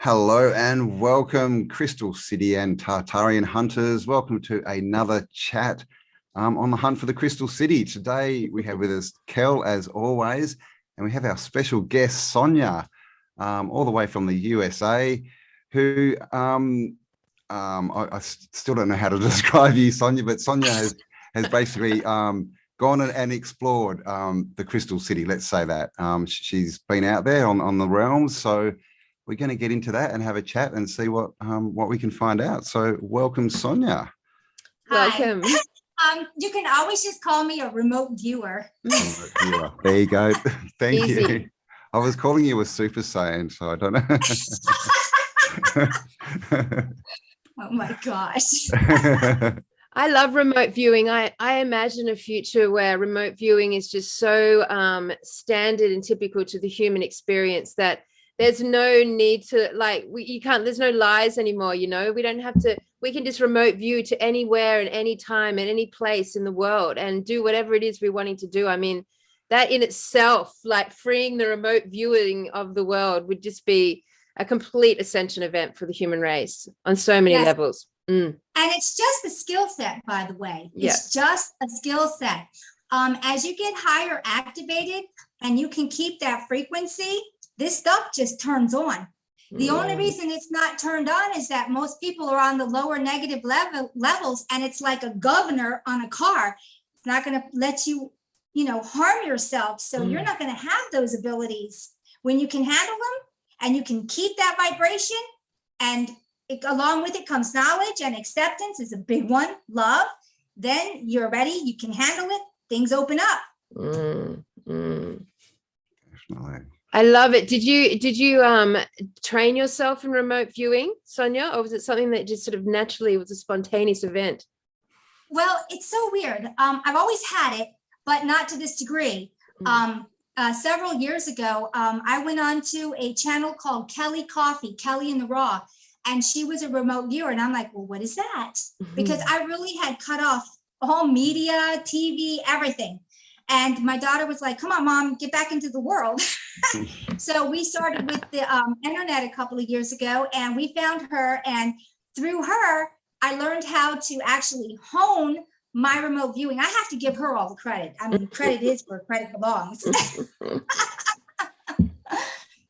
Hello and welcome, Crystal City and Tartarian hunters. Welcome to another chat on the hunt for the Crystal City. Today we have with us Kel, as always, and we have our special guest, Sonja, all the way from the USA, who I still don't know how to describe you, Sonja, but Sonja has basically gone and explored the Crystal City, let's say that. She's been out there on the realms, so we're going to get into that and have a chat and see what we can find out. So welcome, Sonja. Welcome. You can always just call me a remote viewer. There you go. Thank you. I was calling you a Super Saiyan, so I don't know. Oh my gosh. I love remote viewing. I imagine a future where remote viewing is just so standard and typical to the human experience that there's no need to, like, there's no lies anymore, you know. We don't have to, we can just remote view to anywhere and any time and any place in the world and do whatever it is we're wanting to do. I mean, that in itself, like freeing the remote viewing of the world, would just be a complete ascension event for the human race on so many levels. And it's just a skill set, by the way. It's just a skill set. As you get higher activated and you can keep that frequency, this stuff just turns on. The only reason it's not turned on is that most people are on the lower negative levels, and it's like a governor on a car. It's not going to let you, harm yourself. So you're not going to have those abilities. When you can handle them and you can keep that vibration, and along with it comes knowledge and acceptance is a big one, love, then you're ready, you can handle it, things open up. Definitely. I love it. Did you train yourself in remote viewing, Sonja, or was it something that just sort of naturally was a spontaneous event? Well, it's so weird. I've always had it, but not to this degree. Several years ago, I went on to a channel called Kelly Coffee, Kelly in the Raw, and she was a remote viewer. And I'm like, well, what is that? Because I really had cut off all media, TV, everything. And my daughter was like, come on, Mom, get back into the world. So we started with the internet a couple of years ago, and we found her. And through her, I learned how to actually hone my remote viewing. I have to give her all the credit. I mean, credit is where credit belongs.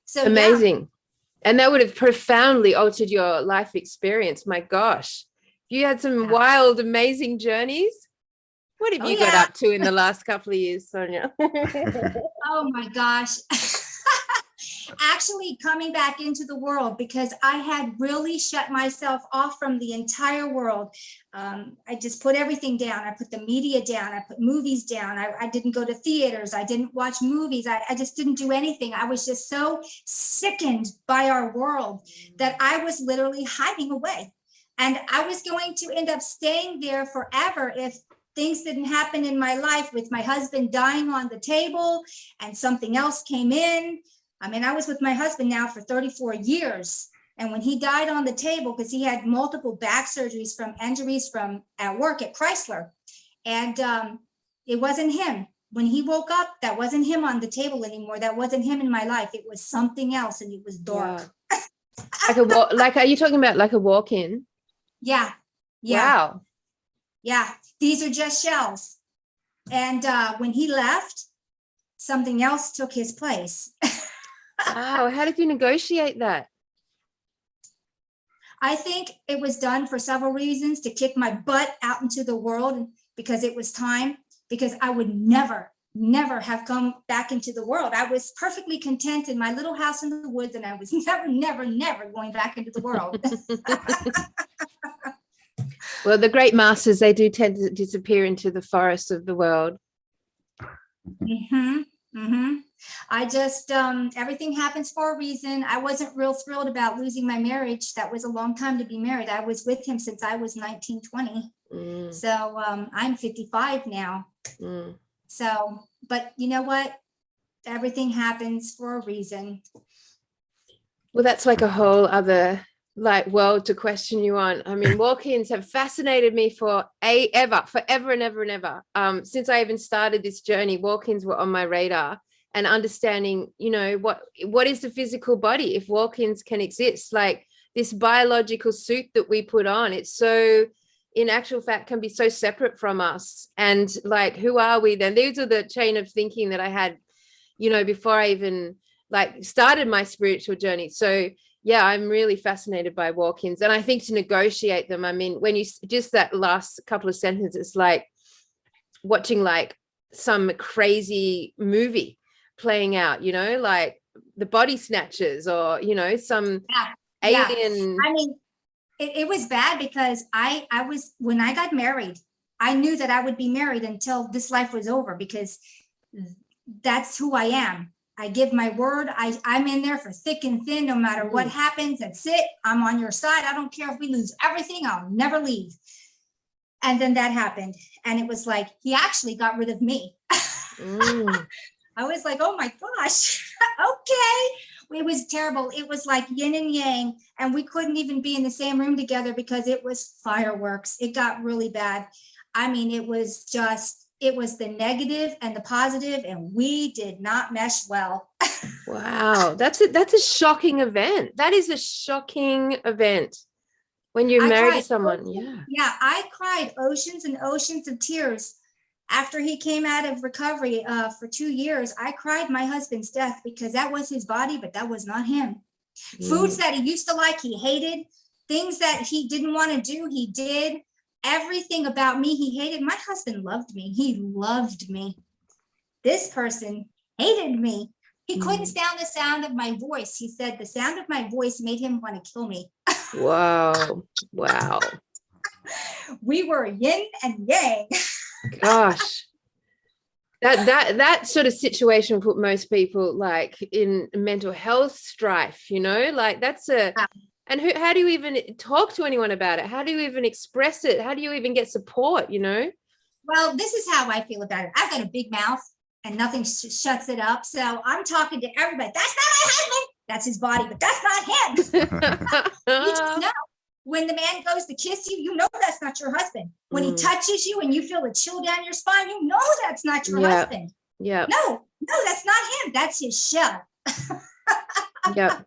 So amazing. And that would have profoundly altered your life experience. My gosh. You had some wild, amazing journeys. What have you got up to in the last couple of years, Sonja? Oh my gosh. Actually coming back into the world, because I had really shut myself off from the entire world. I just put everything down. I put the media down. I put movies down. I didn't go to theaters. I didn't watch movies. I just didn't do anything. I was just so sickened by our world that I was literally hiding away. And I was going to end up staying there forever if things didn't happen in my life, with my husband dying on the table and something else came in. I mean, I was with my husband now for 34 years. And when he died on the table, because he had multiple back surgeries from injuries from at work at Chrysler, and it wasn't him. When he woke up, that wasn't him on the table anymore. That wasn't him in my life. It was something else, and it was dark. Wow. Like, are you talking about like a walk-in? Yeah. Wow. Yeah, these are just shells. And when he left, something else took his place. Wow, how did you negotiate that? I think it was done for several reasons, to kick my butt out into the world, because it was time, because I would never have come back into the world. I was perfectly content in my little house in the woods, and I was never going back into the world. Well, the great masters, they do tend to disappear into the forests of the world. I just, everything happens for a reason. I wasn't real thrilled about losing my marriage. That was a long time to be married. I was with him since I was 19, 20. So I'm 55 now. So, but you know what? Everything happens for a reason. Well, that's like a whole other world to question you on. I mean, walk-ins have fascinated me forever and ever. Since I even started this journey, walk-ins were on my radar. and understanding, you know, what is the physical body if walk-ins can exist. Like this biological suit that we put on, it's so, in actual fact, can be so separate from us. And like, who are we then? These are the chain of thinking that I had, you know, before I even like started my spiritual journey. So yeah, I'm really fascinated by walk-ins, and I think to negotiate them, I mean, when you just that last couple of sentences, like watching like some crazy movie playing out, you know, like the Body Snatchers, or, you know, some alien. I mean, it was bad because I was, when I got married, I knew that I would be married until this life was over, because that's who I am. I give my word. I'm in there for thick and thin, no matter what happens. That's it. I'm on your side. I don't care if we lose everything. I'll never leave. And then that happened. And it was like, he actually got rid of me. I was like, oh my gosh, okay. It was terrible. It was like yin and yang, and we couldn't even be in the same room together because it was fireworks. It got really bad. I mean, it was the negative and the positive, and we did not mesh well. Wow, that's a shocking event. That is a shocking event when you're married to someone. Yeah, I cried oceans and oceans of tears. After he came out of recovery for 2 years, I cried my husband's death, because that was his body, but that was not him. Foods that he used to like, he hated. Things that he didn't want to do, he did. Everything about me, he hated. My husband loved me. He loved me. This person hated me. He couldn't stand the sound of my voice. He said the sound of my voice made him want to kill me. Wow. Wow. We were yin and yang. Gosh, that sort of situation put most people like in mental health strife, you know, like that's and how do you even talk to anyone about it? How do you even express it? How do you even get support, you know? Well, this is how I feel about it. I've got a big mouth and nothing shuts it up. So I'm talking to everybody. That's not my husband. That's his body, but that's not him. You just know. When the man goes to kiss you, you know that's not your husband. When he touches you and you feel a chill down your spine, you know that's not your husband. Yeah. No, that's not him. That's his shell. Yeah.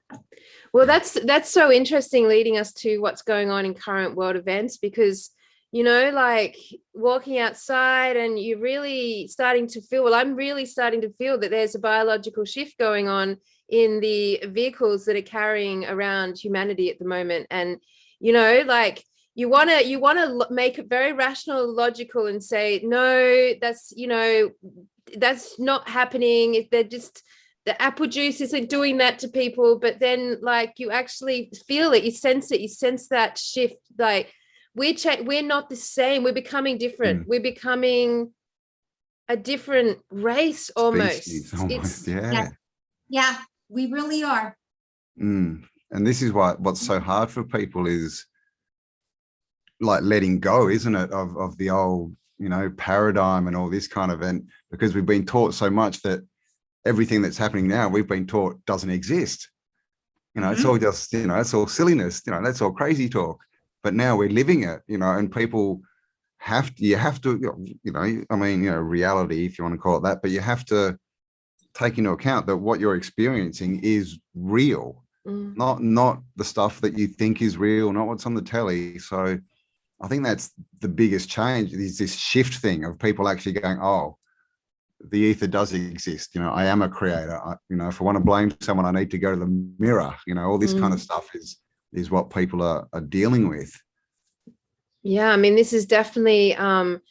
Well, that's so interesting, leading us to what's going on in current world events, because, you know, like walking outside and you're really starting to feel, well, I'm really starting to feel that there's a biological shift going on in the vehicles that are carrying around humanity at the moment. And you know, like you want to make it very rational, logical, and say, no, that's, you know, that's not happening. They're just, the apple juice isn't doing that to people. But then like you actually feel it, you sense that shift. Like we're not the same. We're becoming different. We're becoming a different race almost. Species, Yeah, we really are. And this is what's so hard for people is like letting go, isn't it, of the old, you know, paradigm and all this kind of event, because we've been taught so much that everything that's happening now, we've been taught doesn't exist. You know, it's all just, you know, it's all silliness, you know, that's all crazy talk. But now we're living it, you know, and people you have to, you know, I mean, you know, reality, if you want to call it that, but you have to take into account that what you're experiencing is real. Not the stuff that you think is real, not what's on the telly. So I think that's the biggest change, is this shift thing of people actually going, oh, the ether does exist. You know, I am a creator. You know, if I want to blame someone, I need to go to the mirror. You know, all this kind of stuff is what people are dealing with. Yeah, I mean, this is definitely an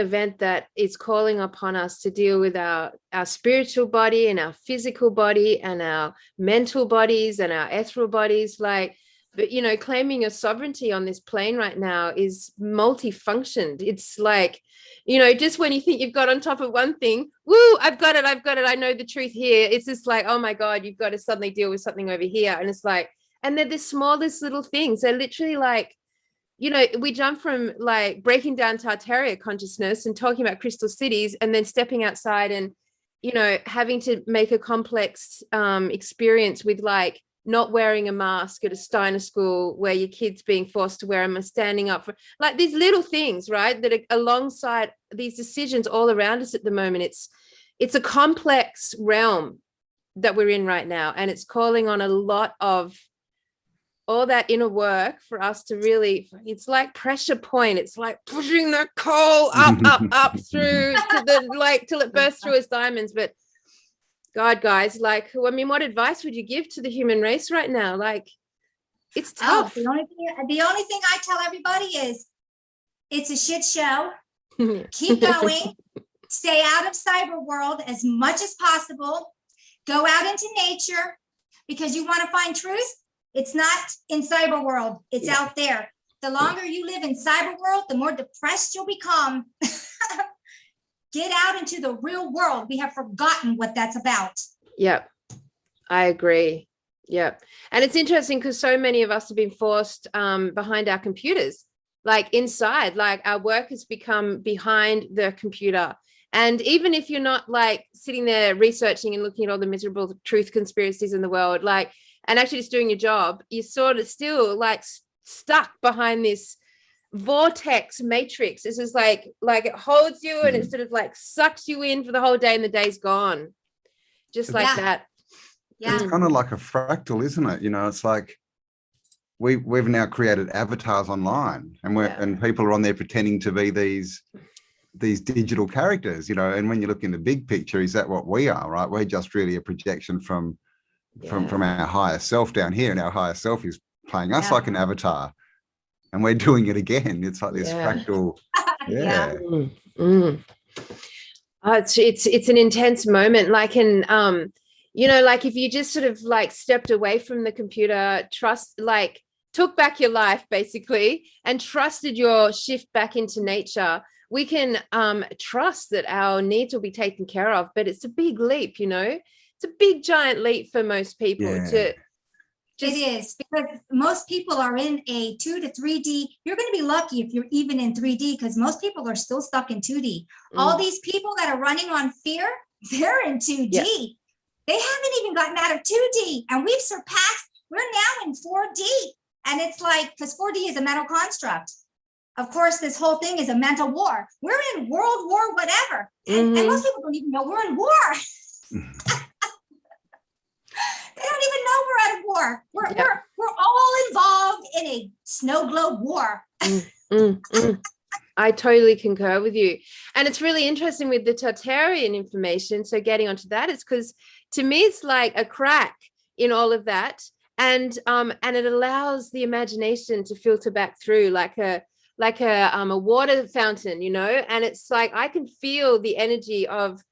event that is calling upon us to deal with our spiritual body and our physical body and our mental bodies and our ethereal bodies. Like, but, you know, claiming your sovereignty on this plane right now is multifunctioned. It's like, you know, just when you think you've got on top of one thing, woo, I've got it. I know the truth here. It's just like, oh my God, you've got to suddenly deal with something over here. And it's like, and they're the smallest little things. They're literally like, you know, we jump from like breaking down Tartaria consciousness and talking about crystal cities, and then stepping outside and, you know, having to make a complex experience with like not wearing a mask at a Steiner school where your kid's being forced to wear them, and standing up for like these little things, right, that are alongside these decisions all around us at the moment. it's a complex realm that we're in right now, and it's calling on a lot of all that inner work for us to really, it's like pressure point. It's like pushing the coal up through to the, like, till it bursts through its diamonds. But God, guys, like, I mean, what advice would you give to the human race right now? Like, it's tough. The only thing I tell everybody is it's a shit show. Keep going. Stay out of cyber world as much as possible. Go out into nature, because you want to find truth. It's not in cyber world. It's out there. The longer you live in cyber world, the more depressed you'll become. Get out into the real world. We have forgotten what that's about. Yep, I agree. Yep. And it's interesting because so many of us have been forced behind our computers, like inside, like our work has become behind the computer. And even if you're not like sitting there researching and looking at all the miserable truth conspiracies in the world, like, and actually just doing your job, you're sort of still like stuck behind this vortex matrix. This is like it holds you and it sort of like sucks you in for the whole day, and the day's gone. Just like that. Yeah. It's kind of like a fractal, isn't it? You know, it's like we've now created avatars online, and and people are on there pretending to be these digital characters, you know. And when you look in the big picture, is that what we are, right? We're just really a projection from our higher self down here, and our higher self is playing us like an avatar, and we're doing it again. It's like this fractal. It's an intense moment, like in you know, like if you just sort of like stepped away from the computer, took back your life basically, and trusted your shift back into nature, we can trust that our needs will be taken care of. But it's a big leap, you know. It's a big giant leap for most people to just, it is, because most people are in a 2 to 3D. You're going to be lucky if you're even in 3D, because most people are still stuck in 2D. All these people that are running on fear, they're in 2D. They haven't even gotten out of 2D, and we're now in 4D. And it's like, because 4D is a mental construct. Of course, this whole thing is a mental war. We're in World War whatever. And most people don't even know we're in war. They don't even know we're at a war. We're all involved in a snow globe war. I totally concur with you. And it's really interesting with the Tartarian information. So getting onto that is because to me, it's like a crack in all of that. And it allows the imagination to filter back through like a water fountain, you know. And it's like I can feel the energy of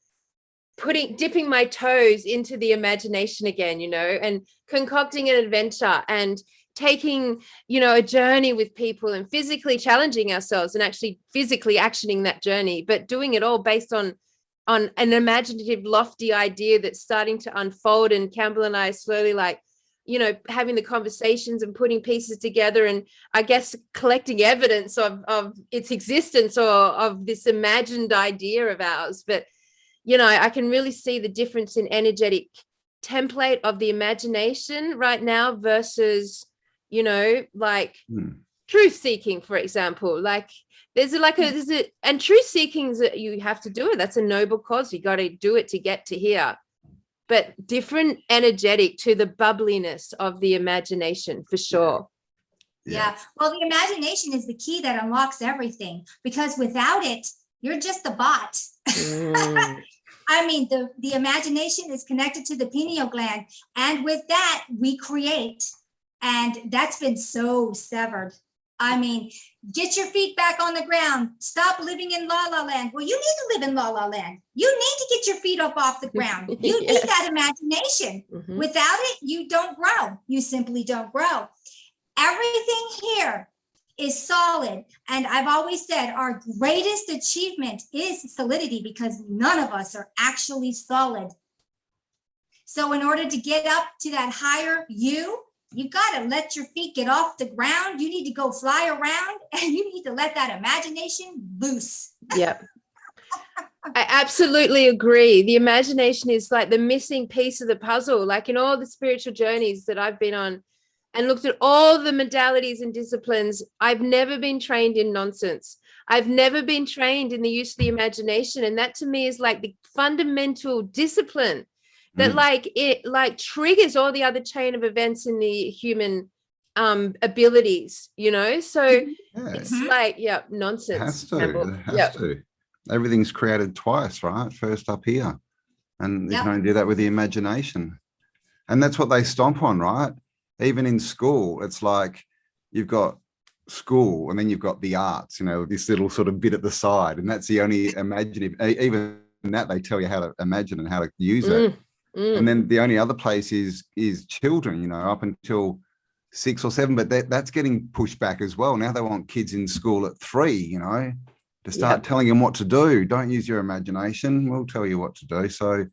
dipping my toes into the imagination again, you know, and concocting an adventure and taking, you know, a journey with people and physically challenging ourselves and actually physically actioning that journey, but doing it all based on an imaginative, lofty idea that's starting to unfold. And Cambell and I slowly, like, you know, having the conversations and putting pieces together, and I guess collecting evidence of its existence or of this imagined idea of ours. But you know, I can really see the difference in energetic template of the imagination right now versus, you know, like truth seeking, for example. Like and truth seeking is that you have to do it. That's a noble cause. You got to do it to get to here. But different energetic to the bubbliness of the imagination, for sure. Yeah. Well, the imagination is the key that unlocks everything, because without it, you're just a bot. I mean, the imagination is connected to the pineal gland, and with that we create, and that's been so severed. I mean, get your feet back on the ground. Stop living in la la land. Well, you need to live in la la land. You need to get your feet up off the ground. You need that imagination. Without it, you don't grow. You simply don't grow. Everything here is solid. And I've always said our greatest achievement is solidity, because none of us are actually solid. So in order to get up to that higher you got to let your feet get off the ground. You need to go fly around, and you need to let that imagination loose. Yep. I absolutely agree. The imagination is like the missing piece of the puzzle. Like in all the spiritual journeys that I've been on and looked at all the modalities and disciplines, I've never been trained in nonsense. I've never been trained in the use of the imagination. And that to me is like the fundamental discipline that like triggers all the other chain of events in the human abilities, you know? So it's like, nonsense. It has to. Everything's created twice, right? First up here. And you can only do that with the imagination. And that's what they stomp on, right? Even in school, it's like you've got school and then you've got the arts, you know, this little sort of bit at the side. And that's the only imaginative, even that they tell you how to imagine and how to use it. And then the only other place is children, you know, up until 6 or 7, but that's getting pushed back as well. Now they want kids in school at 3, you know, to start telling them what to do. Don't use your imagination. We'll tell you what to do. So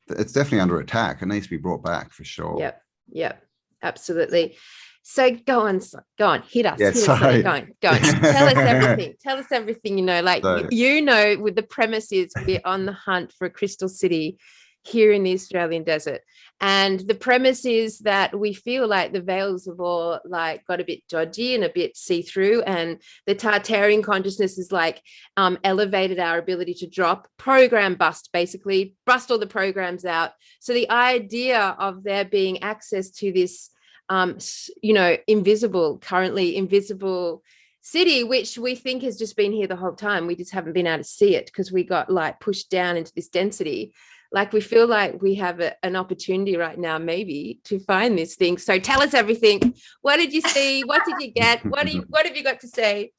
it's definitely under attack. It needs to be brought back for sure. Yep, absolutely. So go on, hit us. Yeah, sorry. Go on. Tell us everything. Tell us everything, you know, like, you know, with the premise is we're on the hunt for a crystal city here in the Australian desert. And the premise is that we feel like the veils have all like got a bit dodgy and a bit see-through, and the Tartarian consciousness is like elevated our ability to drop, program bust, basically bust all the programs out. So the idea of there being access to this you know, currently invisible city, which we think has just been here the whole time, we just haven't been able to see it because we got like pushed down into this density. Like we feel like we have an opportunity right now, maybe, to find this thing. So tell us everything. What did you see? What did you get? What have you got to say?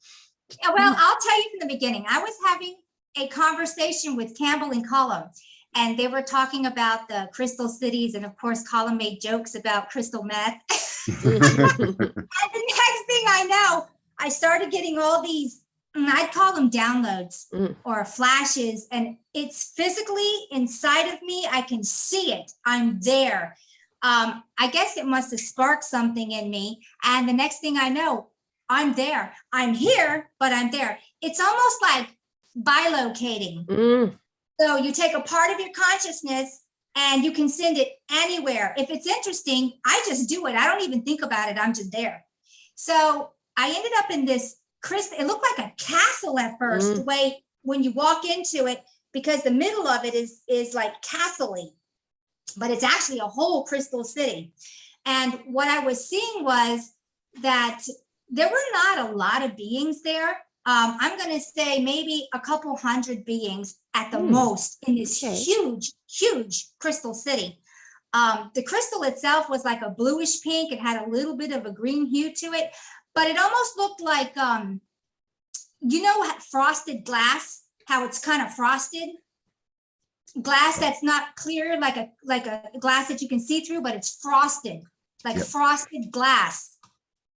Well, I'll tell you from the beginning. I was having a conversation with Cambell and Colum, and they were talking about the crystal cities. And of course, Colum made jokes about crystal meth. And the next thing I know, I started getting all these, I'd call them downloads or flashes, and it's physically inside of me. I can see it. I'm there. I guess it must have sparked something in me. And the next thing I know, I'm there. I'm here, but I'm there. It's almost like bilocating. So you take a part of your consciousness and you can send it anywhere. If it's interesting, I just do it. I don't even think about it. I'm just there. So I ended up in this crystal. It looked like a castle at first, the way when you walk into it, because the middle of it is like castle-y, but it's actually a whole crystal city. And what I was seeing was that there were not a lot of beings there. I'm going to say maybe a couple hundred beings at the most in this huge crystal city. The crystal itself was like a bluish pink. It had a little bit of a green hue to it, but it almost looked like, you know, frosted glass, how it's kind of frosted. Glass that's not clear, like a glass that you can see through, but it's frosted, like frosted glass.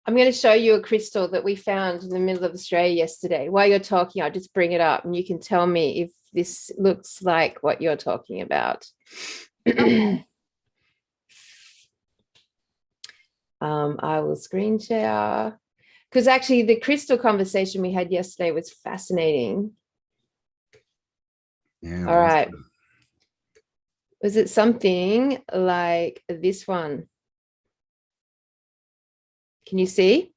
I'm going to show you a crystal that we found in the middle of Australia yesterday. While you're talking, I'll just bring it up and you can tell me if this looks like what you're talking about. I will screen share, because actually the crystal conversation we had yesterday was fascinating. Yeah. All right. Was it something like this one? Can you see?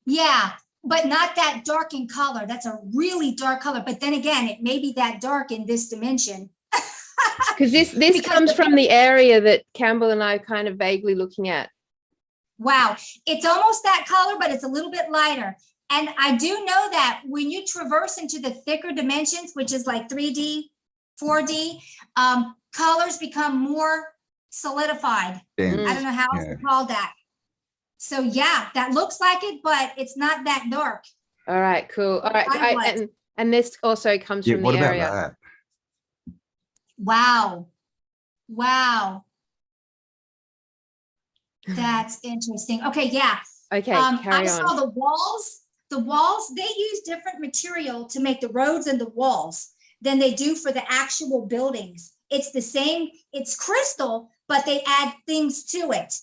Yeah, but not that dark in color. That's a really dark color. But then again, it may be that dark in this dimension. Because this comes from the area that Cambell and I are kind of vaguely looking at. Wow, it's almost that color, but it's a little bit lighter. And I do know that when you traverse into the thicker dimensions, which is like 3D, 4D, colors become more solidified. I don't know how else to call that. So yeah, that looks like it, but it's not that dark. All right, cool. All right, and this also comes from the area. What about that? Wow. That's interesting. Okay, yeah. Okay, I saw the walls. The walls, they use different material to make the roads and the walls than they do for the actual buildings. It's the same, it's crystal, but they add things to it.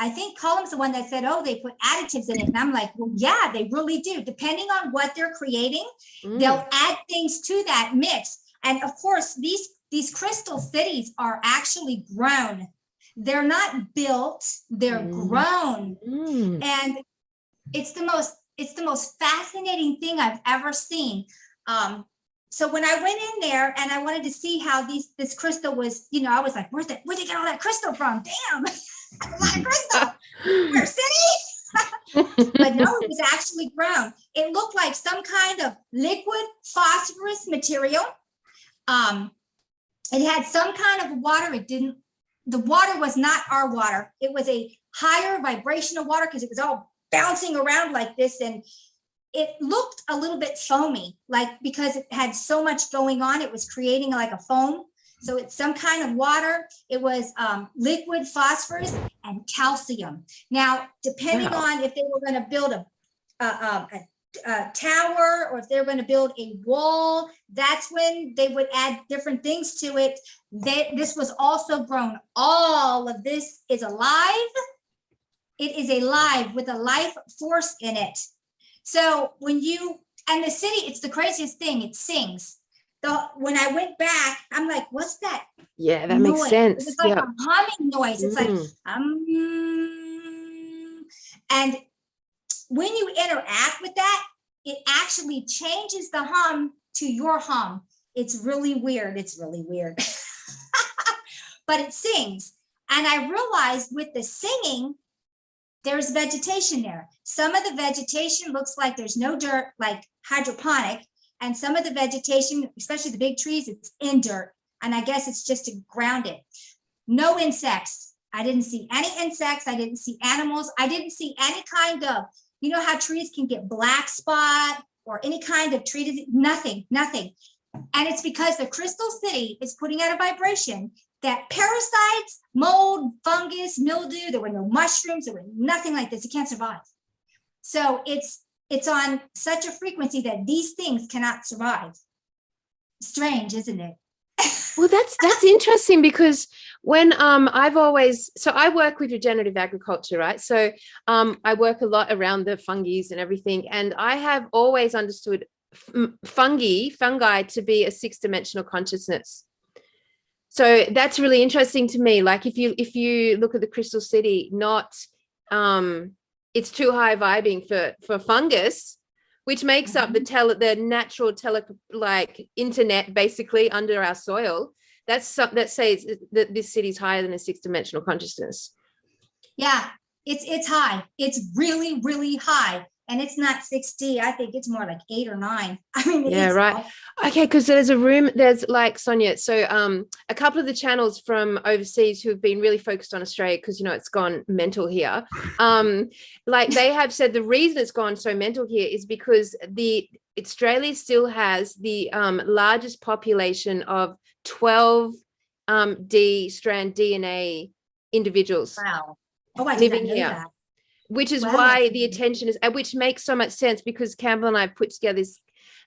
I think Colum's the one that said, oh, they put additives in it. And I'm like, well, yeah, they really do. Depending on what they're creating, they'll add things to that mix. And of course, these crystal cities are actually grown. They're not built, they're grown. And it's the most it's the most fascinating thing I've ever seen. So when I went in there and I wanted to see how this crystal was, I was like, where'd they get all that crystal from? Damn, that's a lot of crystal. Our city? But no, it was actually brown. It looked like some kind of liquid phosphorus material. It had some kind of water. The water was not our water. It was a higher vibrational water because it was all bouncing around like this. And it looked a little bit foamy, like because it had so much going on, it was creating like a foam. So it's some kind of water. It was liquid phosphorus and calcium. Now, depending on if they were going to build a tower or if they're going to build a wall, that's when they would add different things to it. This was also grown. All of this is alive. It is alive with a life force in it. So and the city, it's the craziest thing. It sings. When I went back, I'm like, what's that? Yeah, that makes sense. It's like a humming noise. It's like, and when you interact with that, it actually changes the hum to your hum. It's really weird. It's really weird. But it sings. And I realized with the singing, there's vegetation there. Some of the vegetation looks like there's no dirt, like hydroponic. And some of the vegetation, especially the big trees, it's in dirt. And I guess it's just to ground it. No insects. I didn't see any insects. I didn't see animals. I didn't see any kind of, how trees can get black spot or any kind of tree, nothing. And it's because the Crystal City is putting out a vibration that parasites, mold, fungus, mildew, there were no mushrooms, there were nothing like this. It can't survive. So it's on such a frequency that these things cannot survive. Strange, isn't it? Well, that's interesting because when I work with regenerative agriculture, right? So I work a lot around the fungi and everything, and I have always understood fungi to be a 6-dimensional consciousness. So that's really interesting to me. Like if you look at the Crystal City, it's too high vibing for fungus, which makes up the natural internet basically under our soil. That says that this city's higher than a 6-dimensional consciousness. Yeah, it's high. It's really, really high. And it's not 6D. I think it's more like 8 or 9. I mean, yeah, right. Okay, because there's like Sonja. So a couple of the channels from overseas who have been really focused on Australia, because it's gone mental here. Like they have said the reason it's gone so mental here is because Australia still has the largest population of 12 D-strand DNA individuals. Wow. Oh, I living didn't know here. That. Which is why the attention is, which makes so much sense because Cambell and I put together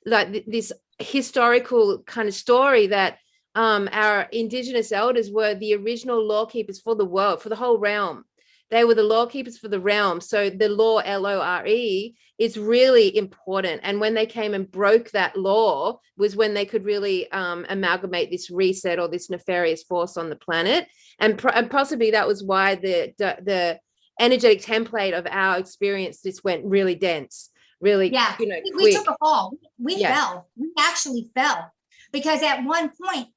this historical kind of story that our Indigenous elders were the original law keepers for the world, for the whole realm. They were the law keepers for the realm. So the law, L-O-R-E, is really important. And when they came and broke that law was when they could really amalgamate this reset or this nefarious force on the planet. And possibly that was why the energetic template of our experience just went really dense, really quick. We took a fall. We fell. We actually fell because at one point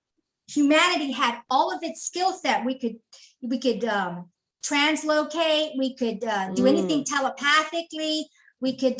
humanity had all of its skill set. We could translocate, we could do anything telepathically, we could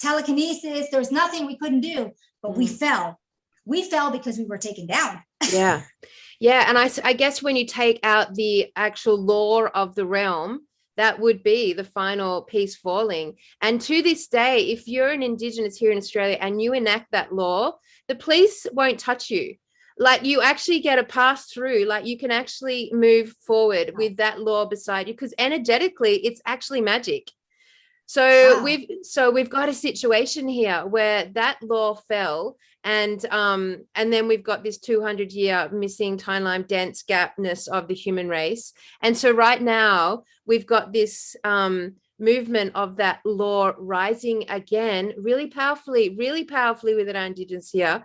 telekinesis. There was nothing we couldn't do, but we fell because we were taken down. And I guess when you take out the actual law of the realm, that would be the final piece falling. And to this day, if you're an Indigenous here in Australia and you enact that law, the police won't touch you. Like you actually get a pass through, like you can actually move forward with that law beside you because energetically it's actually magic. So we've got a situation here where that law fell and then we've got this 200-year missing timeline dense gapness of the human race. And so right now we've got this movement of that law rising again really powerfully within our Indigenous here.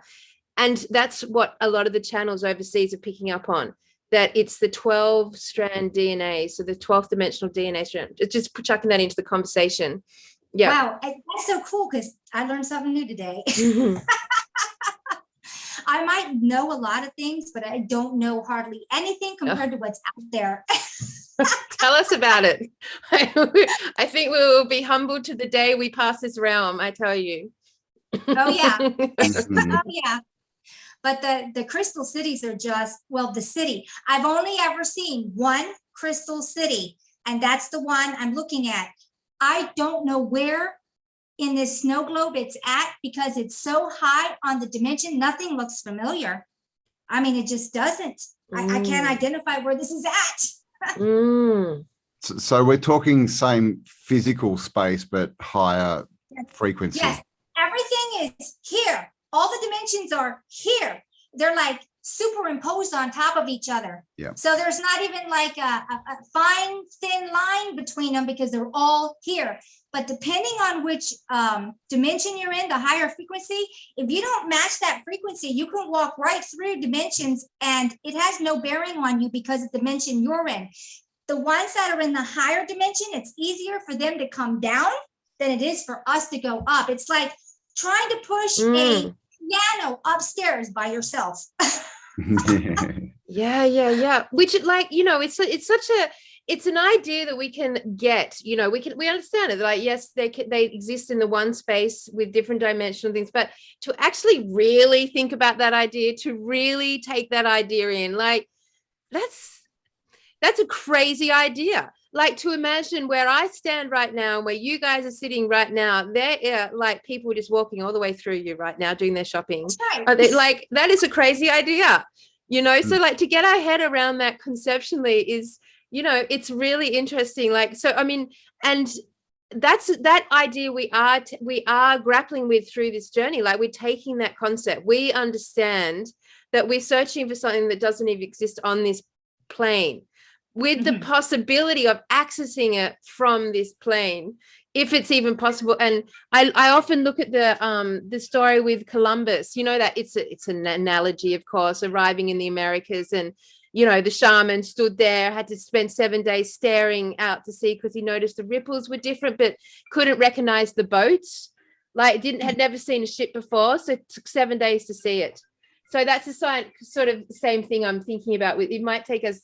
And that's what a lot of the channels overseas are picking up on, that it's the 12-strand DNA, so the 12th dimensional DNA strand. It's just chucking that into the conversation. Yeah. Wow, that's so cool because I learned something new today. Mhm. I might know a lot of things, but I don't know hardly anything compared to what's out there. Tell us about it. I think we will be humbled to the day we pass this realm, I tell you. Oh yeah, Mhm. oh yeah. But the crystal cities are just, well, the city. I've only ever seen one crystal city, and that's the one I'm looking at. I don't know where in this snow globe it's at because it's so high on the dimension. Nothing looks familiar. I mean, it just doesn't. I can't identify where this is at. Mm. So we're talking same physical space, but higher frequency. Yes, everything is here. All the dimensions are here. They're like superimposed on top of each other. Yeah. So there's not even like a fine, thin line between them because they're all here. But depending on which dimension you're in, the higher frequency, if you don't match that frequency, you can walk right through dimensions and it has no bearing on you because of the dimension you're in. The ones that are in the higher dimension, it's easier for them to come down than it is for us to go up. It's like trying to push a piano upstairs by yourself. Yeah. Which, like, you know, it's an idea that we can get, you know, we understand it. Like, yes, they exist in the one space with different dimensional things, but to actually really think about that idea, to really take that idea in, like, that's a crazy idea. Like, to imagine where I stand right now, where you guys are sitting right now, there are like people just walking all the way through you right now doing their shopping. Right. Like, that is a crazy idea, you know? So like, to get our head around that conceptually is, you know, it's really interesting. Like, so, I mean, and that's that idea we are grappling with through this journey. Like, we're taking that concept. We understand that we're searching for something that doesn't even exist on this plane, with the possibility of accessing it from this plane, if it's even possible. And I often look at the story with Columbus, you know, that it's an analogy, of course, arriving in the Americas, and, you know, the shaman stood there, had to spend 7 days staring out to sea because he noticed the ripples were different, but couldn't recognize the boats. Like, had never seen a ship before, so it took 7 days to see it. So that's a sort of the same thing I'm thinking about. It might take us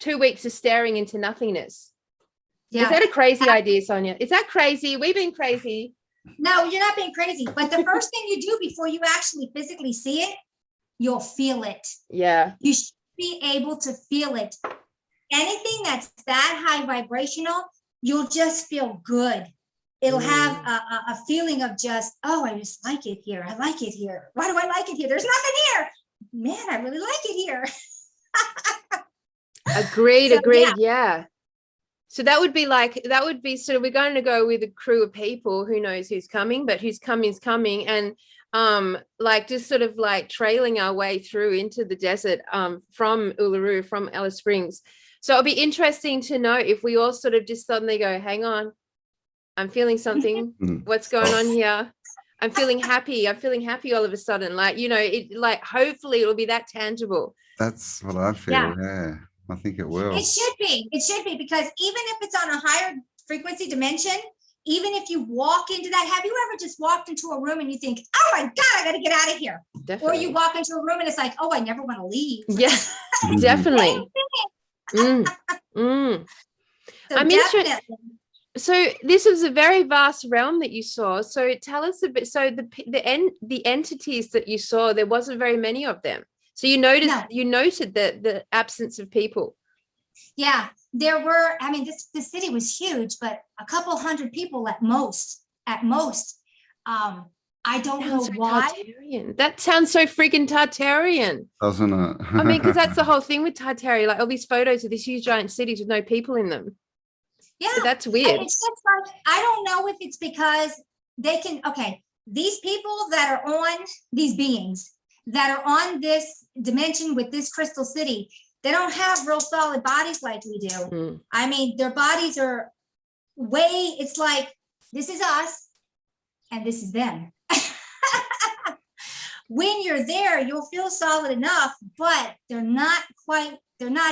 2 weeks of staring into nothingness. Yeah. Is that a crazy idea, Sonja? Is that crazy? We've been crazy. No, you're not being crazy. But the first thing you do before you actually physically see it, you'll feel it. Yeah. You should be able to feel it. Anything that's that high vibrational, you'll just feel good. It'll have a feeling of just, oh, I just like it here. I like it here. Why do I like it here? There's nothing here. Man, I really like it here. Agreed. Yeah. So that would be sort of, we're going to go with a crew of people, who knows who's coming, but who's coming is coming. And like, just sort of like trailing our way through into the desert from Uluru, from Alice Springs. So it'll be interesting to know if we all sort of just suddenly go, hang on, I'm feeling something. What's going on here? I'm feeling happy all of a sudden. Like, you know, it, like, hopefully it'll be that tangible. That's what I feel. Yeah. I think it will. It should be because even if it's on a higher frequency dimension, even if you walk into that, have you ever just walked into a room and you think, oh my God, I got to get out of here? Definitely. Or you walk into a room and it's like, oh, I never want to leave. Yeah, definitely. I'm interested. So this was a very vast realm that you saw. So tell us a bit. So the entities that you saw, there wasn't very many of them. So you noted the absence of people. Yeah, there were. I mean, the city was huge, but a couple hundred people at most. I don't know why. Tartarian. That sounds so freaking Tartarian, doesn't it? I mean, because that's the whole thing with Tartaria. Like, all these photos of these huge giant cities with no people in them. Yeah, so that's weird. It's just like, I don't know if it's because they can. Okay, these people that are on these beings that are on this dimension with this crystal city, they don't have real solid bodies like we do. I mean, their bodies are it's like, this is us and this is them. When you're there, you'll feel solid enough, but they're not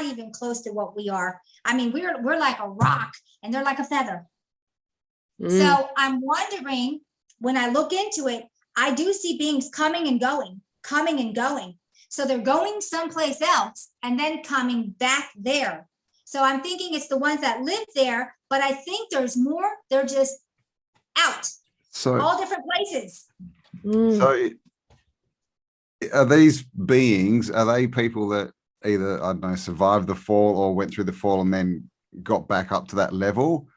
even close to what we are. I mean, we're like a rock and they're like a feather. So I'm wondering, when I look into it, I do see beings coming and going, coming and going. So they're going someplace else and then coming back there. So I'm thinking it's the ones that live there, but I think there's more. They're just out, So, all different places. so are these beings, are they people that either, I don't know, survived the fall or went through the fall and then got back up to that level?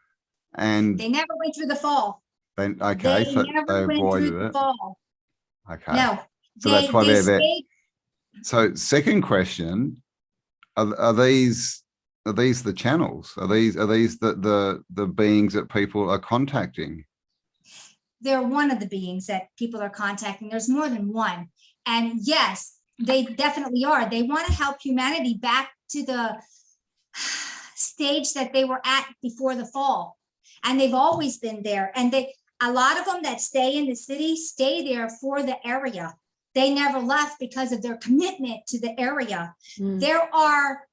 And They never went through the fall. then, okay, They so never they went avoided through the it. fall. Okay. No, So that's why they're there. stayed. So second question, are these the channels? Are these the beings that people are contacting? They're one of the beings that people are contacting. There's more than one. And yes, they definitely are. They want to help humanity back to the stage that they were at before the fall. And they've always been there. And a lot of them that stay in the city stay there for the area. They never left because of their commitment to the area. There are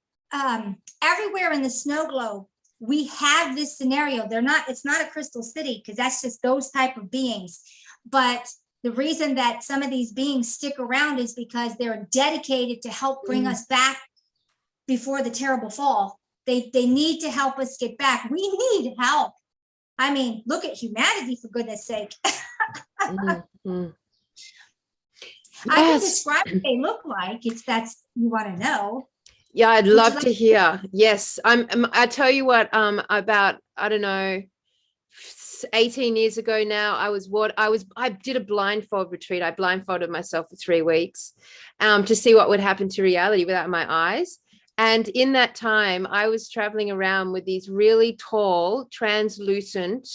everywhere in the snow globe, we have this scenario. It's not a crystal city because that's just those type of beings. But the reason that some of these beings stick around is because they're dedicated to help bring us back before the terrible fall. They need to help us get back. We need help. I mean, look at humanity, for goodness sake. I can describe what they look like if that's you want to know. Yeah, I'd love to hear. Yes, I tell you what. About, I don't know, 18 years ago now, I did a blindfold retreat. I blindfolded myself for 3 weeks, to see what would happen to reality without my eyes. And in that time, I was traveling around with these really tall, translucent,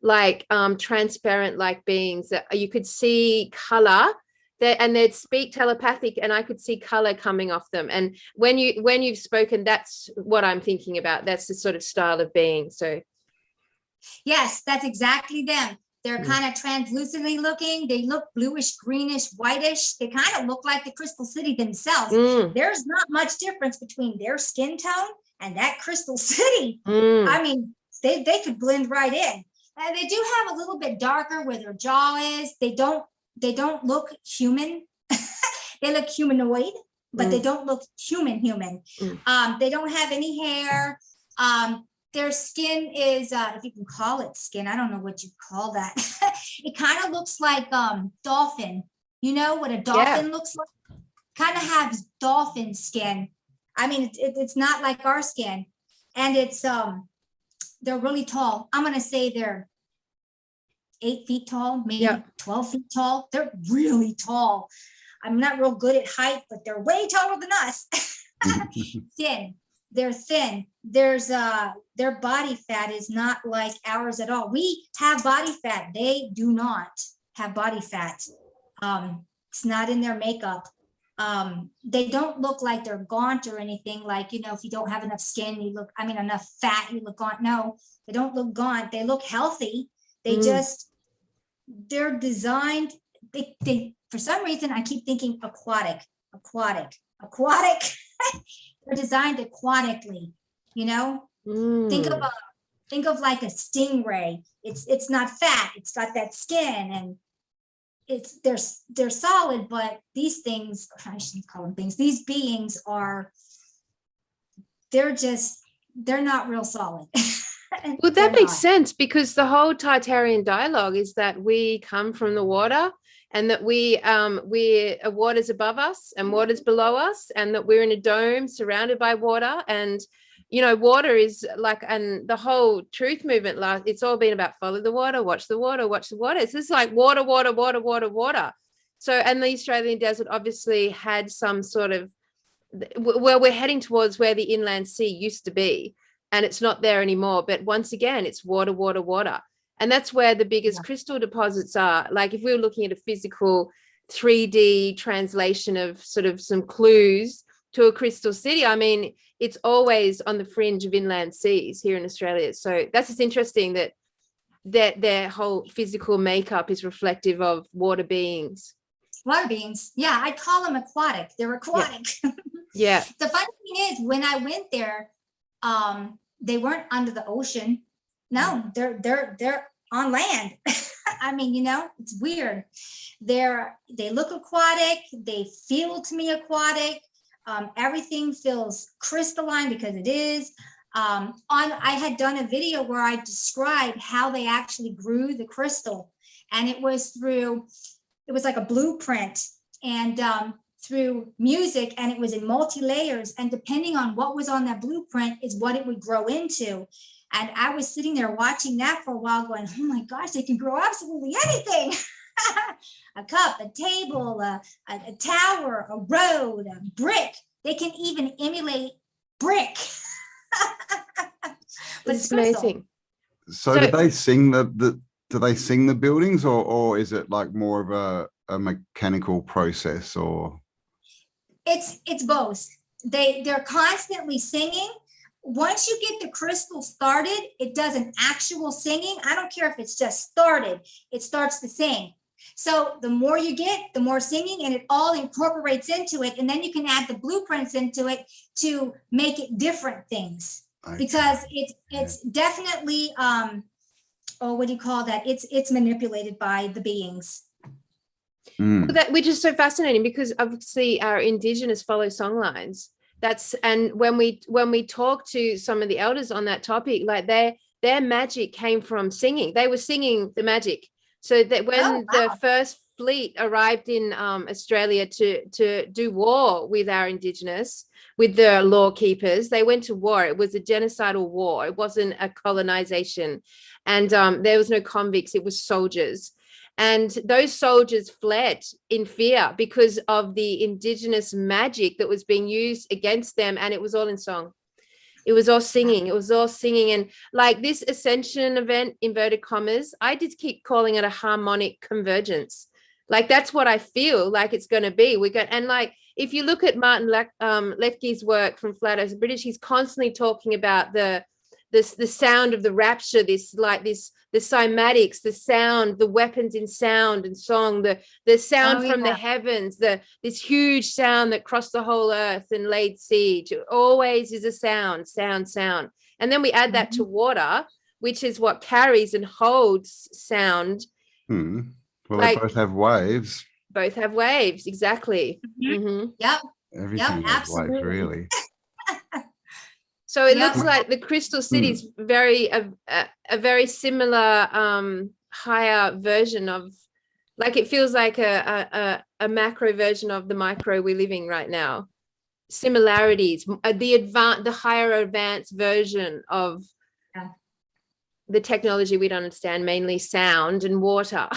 like transparent, like beings that you could see color. And they'd speak telepathic, and I could see color coming off them. And when you've spoken, that's what I'm thinking about. That's the sort of style of being. So yes, that's exactly them. They're kind of translucently looking. They look bluish, greenish, whitish. They kind of look like the Crystal City themselves. There's not much difference between their skin tone and that Crystal City. I mean, they could blend right in. They do have a little bit darker where their jaw is. They don't look human. They look humanoid, but they don't look human. They don't have any hair. Their skin is, if you can call it skin, I don't know what you call that. It kind of looks like dolphin. You know what a dolphin looks like? Kind of has dolphin skin. I mean, it's not like our skin. And it's, they're really tall. I'm going to say they're 8 feet tall, maybe 12 feet tall. They're really tall. I'm not real good at height, but they're way taller than us. Thin. They're thin. There's their body fat is not like ours at all. We have body fat. They do not have body fat. It's not in their makeup. They don't look like they're gaunt or anything. Like, you know, if you don't have enough skin, enough fat, you look gaunt. No, they don't look gaunt. They look healthy. They they're designed. They for some reason I keep thinking aquatic. They're designed aquatically, you know. Think of like a stingray. It's not fat. It's got that skin, and they're solid. But these things, I shouldn't call them things. These beings they're not real solid. Well, that makes sense, because the whole Tartarian dialogue is that we come from the water, and that water's above us and water's below us, and that we're in a dome surrounded by water. And, you know, water is like, and the whole truth movement, it's all been about follow the water, watch the water, watch the water. It's just like water. So, and the Australian desert obviously had some sort of, well, we're heading towards where the inland sea used to be, and it's not there anymore. But once again, it's water. And that's where the biggest crystal deposits are. Like if we were looking at a physical 3D translation of sort of some clues to a crystal city, I mean, it's always on the fringe of inland seas here in Australia. So that's just interesting that their whole physical makeup is reflective of water beings. Water beings. Yeah, I'd call them aquatic. They're aquatic. Yeah. The funny thing is, when I went there, they weren't under the ocean. No, they're on land. I mean, you know, it's weird. They look aquatic. They feel to me aquatic. Everything feels crystalline because it is. I had done a video where I described how they actually grew the crystal, and it was like a blueprint, and through music, and it was in multi-layers, and depending on what was on that blueprint is what it would grow into. And I was sitting there watching that for a while going, oh my gosh, they can grow absolutely anything. A cup, a table, a tower, a road, a brick. They can even emulate brick. But It's amazing. So do they sing do they sing the buildings, or is it like more of a mechanical process? Or it's both. They're constantly singing. Once you get the crystal started, it does an actual singing. I don't care if it's just started, it starts to sing. So the more you get, the more singing, and it all incorporates into it. And then you can add the blueprints into it to make it different things. Okay. Because it's definitely, what do you call that? It's manipulated by the beings. Which is so fascinating, because obviously our Indigenous follow song lines. And when we talk to some of the elders on that topic, like their magic came from singing. They were singing the magic. So that when the first fleet arrived in Australia to do war with our Indigenous, with the law keepers, they went to war. It was a genocidal war. It wasn't a colonization. And there was no convicts. It was soldiers. And those soldiers fled in fear because of the Indigenous magic that was being used against them. And it was all in song. It was all singing. It was all singing. And like this ascension event, inverted commas, I just keep calling it a harmonic convergence. Like that's what I feel like it's going to be. And like, if you look at Martin Lefke's work from Flat Earth British, he's constantly talking about the sound of the rapture, the cymatics, the sound, the weapons in sound and song, the sound from the heavens, this huge sound that crossed the whole earth and laid siege. It always is a sound. And then we add that to water, which is what carries and holds sound. Well, they both have waves. Both have waves, exactly. Yep. Everything has waves, really. So it looks like the Crystal City is a very similar higher version of, like it feels like a macro version of the micro we're living right now. Similarities, the higher advanced version of the technology we don't understand, mainly sound and water.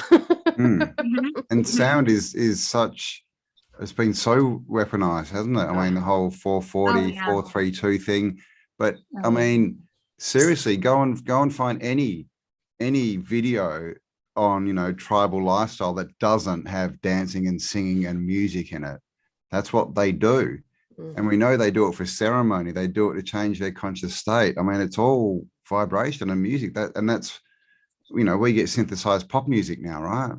And sound is such, it's been so weaponized, hasn't it? I mean, the whole 440, 432 thing. But I mean, seriously, go and find any video on, you know, tribal lifestyle that doesn't have dancing and singing and music in it. That's what they do. And we know they do it for ceremony. They do it to change their conscious state. I mean, it's all vibration and music. That's, you know, we get synthesized pop music now, right?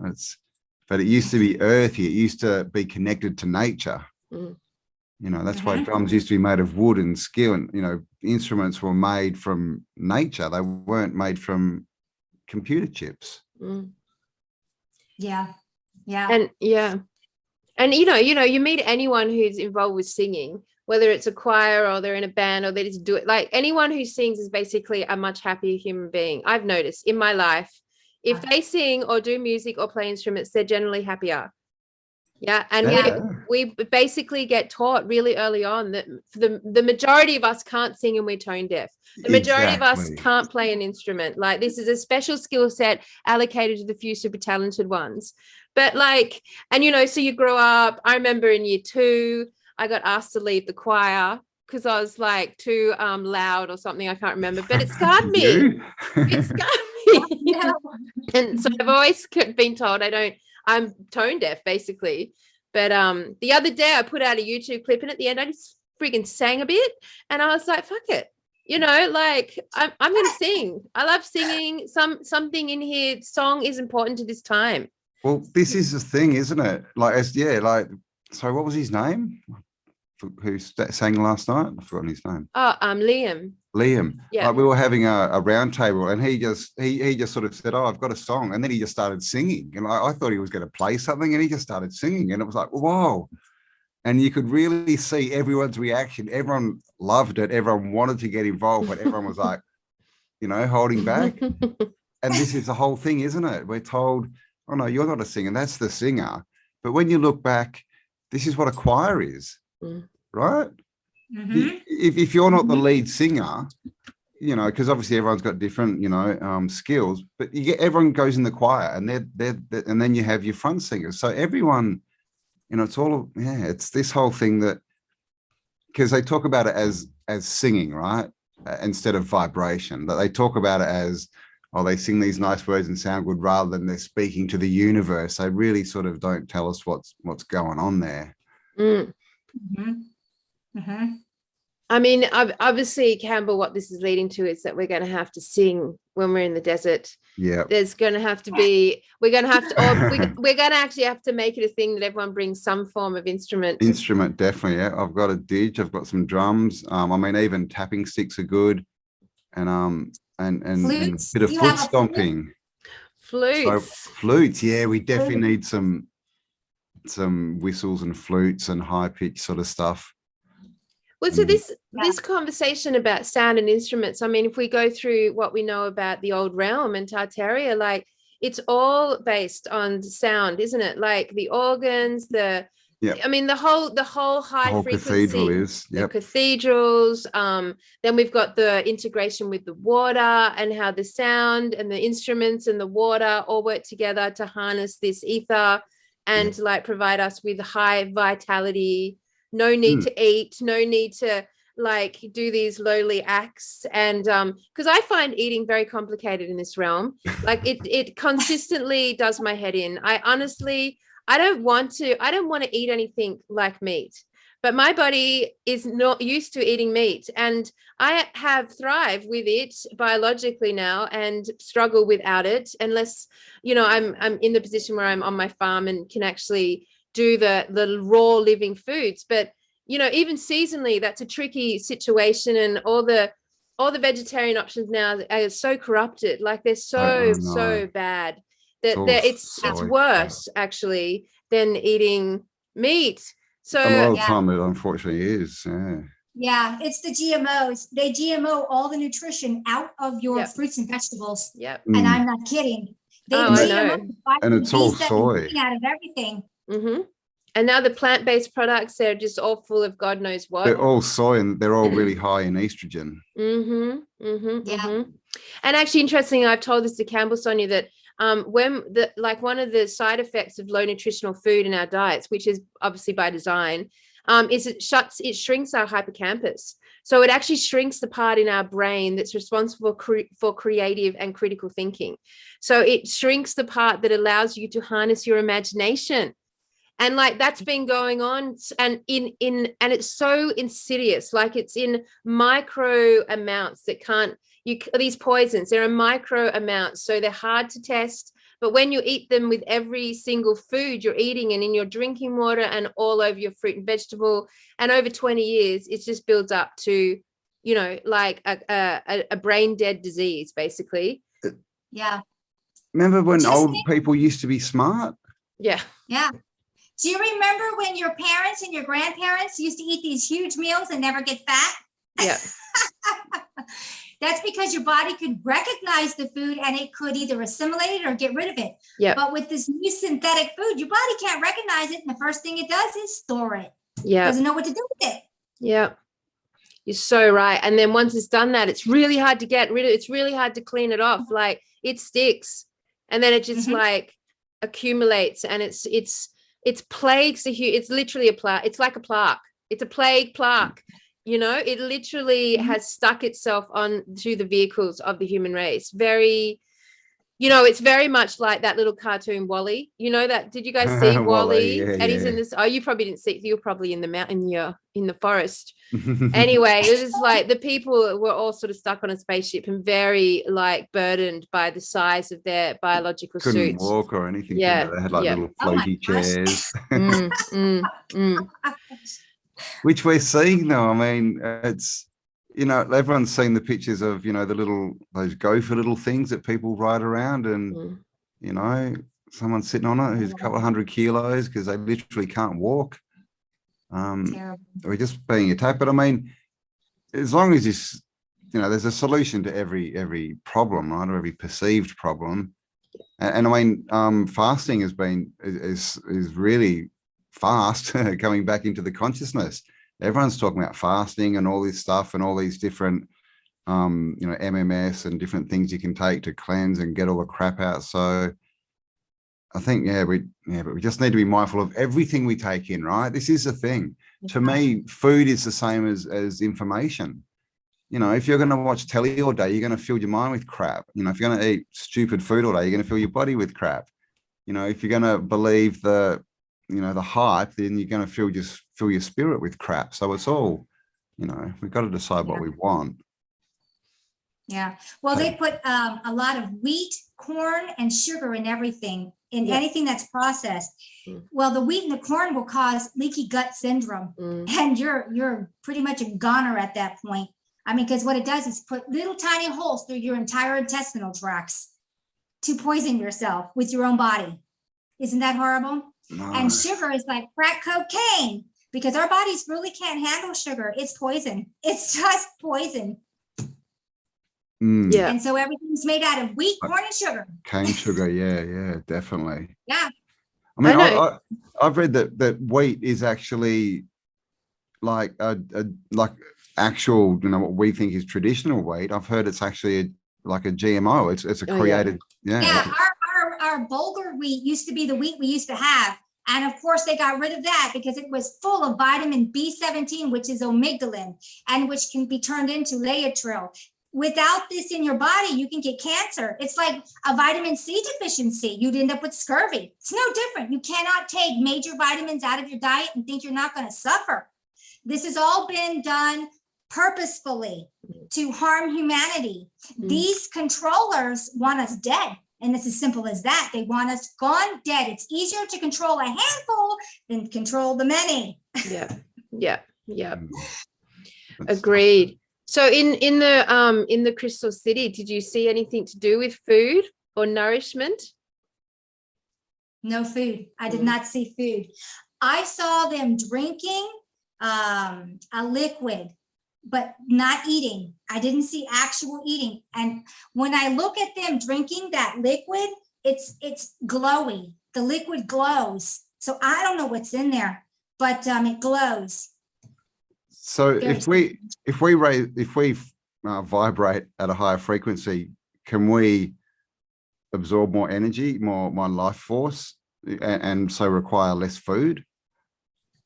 But it used to be earthy. It used to be connected to nature. You know, that's why drums used to be made of wood and steel, and, you know, instruments were made from nature. They weren't made from computer chips. Yeah. And you know, you meet anyone who's involved with singing, whether it's a choir or they're in a band or they just do it. Like anyone who sings is basically a much happier human being. I've noticed in my life, if they sing or do music or play instruments, they're generally happier. Yeah. And we basically get taught really early on that the majority of us can't sing and we're tone deaf. The majority of us can't play an instrument. Like this is a special skill set allocated to the few super talented ones. But like, and you know, so you grow up. I remember in year 2, I got asked to leave the choir because I was like too loud or something. I can't remember, but it scarred me. It scarred me. And so I've always been told I'm tone deaf basically. But the other day I put out a YouTube clip and at the end I just freaking sang a bit and I was like, fuck it. You know, like I'm going to sing. I love singing. Something in here, song is important to this time. Well, this is the thing, isn't it? Like, so what was his name? who sang last night? I've forgotten his name. Liam. Liam. Yeah. We were having a round table, and he just sort of said, "Oh, I've got a song," and then he just started singing, and I thought he was going to play something, and he just started singing, and it was like, whoa. And you could really see everyone's reaction. Everyone loved it. Everyone wanted to get involved, but everyone was like, holding back. And this is the whole thing, isn't it? We're told, oh no, you're not a singer, that's the singer. But when you look back, this is what a choir is, right? Mm-hmm. If you're not the lead singer, because obviously everyone's got different, skills, but everyone goes in the choir, and they're and then you have your front singers. So everyone, it's all, it's this whole thing that, because they talk about it as singing, right? Instead of vibration, that they talk about it as, they sing these nice words and sound good, rather than they're speaking to the universe. They really sort of don't tell us what's going on there. Mm-hmm. Mm-hmm. I mean, obviously, Cambell, what this is leading to is that we're going to have to sing when we're in the desert. Yeah. There's going to have to be, we're going to actually have to make it a thing that everyone brings some form of instrument. Instrument, definitely. Yeah. I've got a didge. I've got some drums. I mean, even tapping sticks are good. And a bit of foot stomping. Flutes. So, flutes. Yeah. We definitely need some whistles and flutes and high pitch sort of stuff. Well, so this conversation about sound and instruments, I mean, if we go through what we know about the old realm and Tartaria, like, it's all based on sound, isn't it? Like the organs, I mean, the whole high frequency, cathedral is, the cathedrals. Then we've got the integration with the water, and how the sound and the instruments and the water all work together to harness this ether and like provide us with high vitality. No need to eat, no need to like do these lowly acts. And because I find eating very complicated in this realm. Like it consistently does my head in. I don't want to eat anything like meat, but my body is not used to eating meat, and I have thrived with it biologically now and struggle without it, unless I'm in the position where I'm on my farm and can actually do the raw living foods. But even seasonally, that's a tricky situation, and all the vegetarian options now are so corrupted. Like they're so bad that it's worse actually than eating meat. So a lot of the time it unfortunately is. Yeah, it's the GMOs. They GMO all the nutrition out of your fruits and vegetables. Yep. And I'm not kidding. They GMO and it's all soy out of everything. Mm-hmm. And now the plant-based products, they're just all full of God knows what. They're all soy, and they're all really high in estrogen. And actually, interesting, I've told this to Cambell, Sonja, that when one of the side effects of low nutritional food in our diets, which is obviously by design, is it shrinks our hippocampus. So it actually shrinks the part in our brain that's responsible for creative and critical thinking. So it shrinks the part that allows you to harness your imagination. And like that's been going on, and and it's so insidious. Like it's in micro amounts that these poisons, they're in micro amounts, so they're hard to test. But when you eat them with every single food you're eating, and in your drinking water and all over your fruit and vegetable, and over 20 years, it just builds up to, like a brain dead disease, basically. Yeah. Remember when old people used to be smart? Yeah. Yeah. Do you remember when your parents and your grandparents used to eat these huge meals and never get fat? Yeah. That's because your body could recognize the food and it could either assimilate it or get rid of it. Yeah. But with this new synthetic food, your body can't recognize it. And the first thing it does is store it. Yeah. Doesn't know what to do with it. Yeah. You're so right. And then once it's done that, it's really hard to get rid of. It's really hard to clean it off. Like it sticks, and then it just like accumulates, and it's plagues the it's literally a plaque. It's like a plaque. It's a plague plaque. It literally has stuck itself on to the vehicles of the human race. Very, it's very much like that little cartoon Wall-E. That, did you guys see Wall-E? Yeah, and he's in this, you probably didn't see, you're probably in the mountain, in the forest. Anyway, it was like the people were all sort of stuck on a spaceship and very like burdened by the size of their biological Couldn't suits. walk or anything. Yeah. They had like little floaty chairs. which we're seeing now. I mean, it's, you know, everyone's seen the pictures of, you know, those gopher little things that people ride around, and you know, someone's sitting on it who's a couple of 100 kilos because they literally can't walk. We're just being attacked. But I mean, as long as you know, there's a solution to every problem, right, or every perceived problem. And I mean, fasting is really fast coming back into the consciousness. Everyone's talking about fasting and all this stuff and all these different, you know, MMS and different things you can take to cleanse and get all the crap out. So I think, but we just need to be mindful of everything we take in, right? This is the thing. To me, food is the same as information. You know, if you're going to watch telly all day, you're going to fill your mind with crap. You know, if you're going to eat stupid food all day, you're going to fill your body with crap. You know, if you're going to believe the hype, then you're going to fill your spirit with crap. So it's all, you know, we've got to decide what we want. Yeah. Well, they put a lot of wheat, corn, and sugar in everything, in anything that's processed. Well, the wheat and the corn will cause leaky gut syndrome, and you're pretty much a goner at that point. I mean, because what it does is put little tiny holes through your entire intestinal tracts to poison yourself with your own body. Isn't that horrible? No. And sugar is like crack cocaine, because our bodies really can't handle sugar. It's poison. It's just poison. Yeah. And so everything's made out of wheat, corn, and sugar. Cane sugar, yeah, definitely. Yeah. I mean, I've read that wheat is actually like actual, you know, what we think is traditional wheat. I've heard it's actually like a GMO. It's a created, Our bulgur wheat used to be the wheat we used to have. And of course, they got rid of that because it was full of vitamin B17, which is amygdalin, and which can be turned into laetrile. Without this in your body, you can get cancer. It's like a vitamin C deficiency. You'd end up with scurvy. It's no different. You cannot take major vitamins out of your diet and think you're not going to suffer. This has all been done purposefully to harm humanity. These controllers want us dead. And it's as simple as that. They want us gone dead. It's easier to control a handful than control the many. Yeah. Agreed. So in the Crystal City, did you see anything to do with food or nourishment? No food. I did not see food. I saw them drinking a liquid, but not eating. I didn't see actual eating. And when I look at them drinking that liquid, it's glowy. The liquid glows. So I don't know what's in there, but it glows. So if we vibrate at a higher frequency, can we absorb more energy, more life force, and so require less food?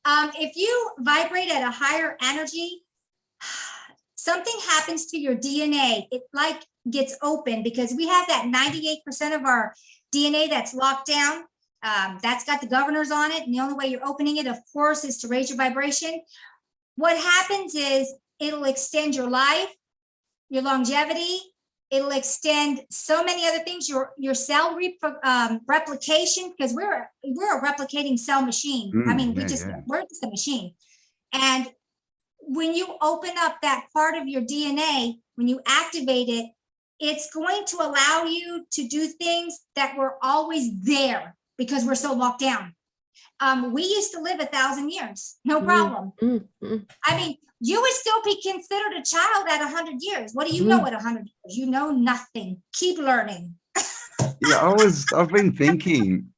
If you vibrate at a higher energy, something happens to your DNA. It like gets open because we have that 98% of our DNA that's locked down. That's got the governors on it. And the only way you're opening it, of course, is to raise your vibration. What happens is it'll extend your life, your longevity. It'll extend so many other things, your cell replication, because we're a replicating cell machine. I mean, we're just a machine. And when you open up that part of your DNA, when you activate it, it's going to allow you to do things that were always there because we're so locked down. We used to live 1,000 years, no problem. I mean, you would still be considered a child at 100 years. What do you know at 100 years? You know nothing. Keep learning. Yeah, I've been thinking,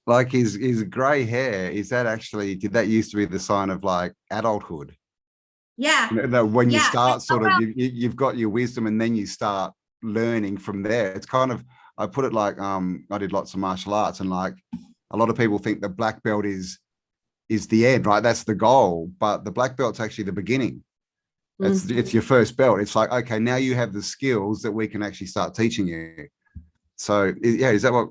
like his gray hair, did that used to be the sign of like adulthood? Yeah. You know, when you start you've got your wisdom and then you start learning from there. It's kind of, I put it like, I did lots of martial arts, and like a lot of people think the black belt is the end, right? That's the goal, but the black belt's actually the beginning. It's your first belt. It's like, okay, now you have the skills that we can actually start teaching you. So is that what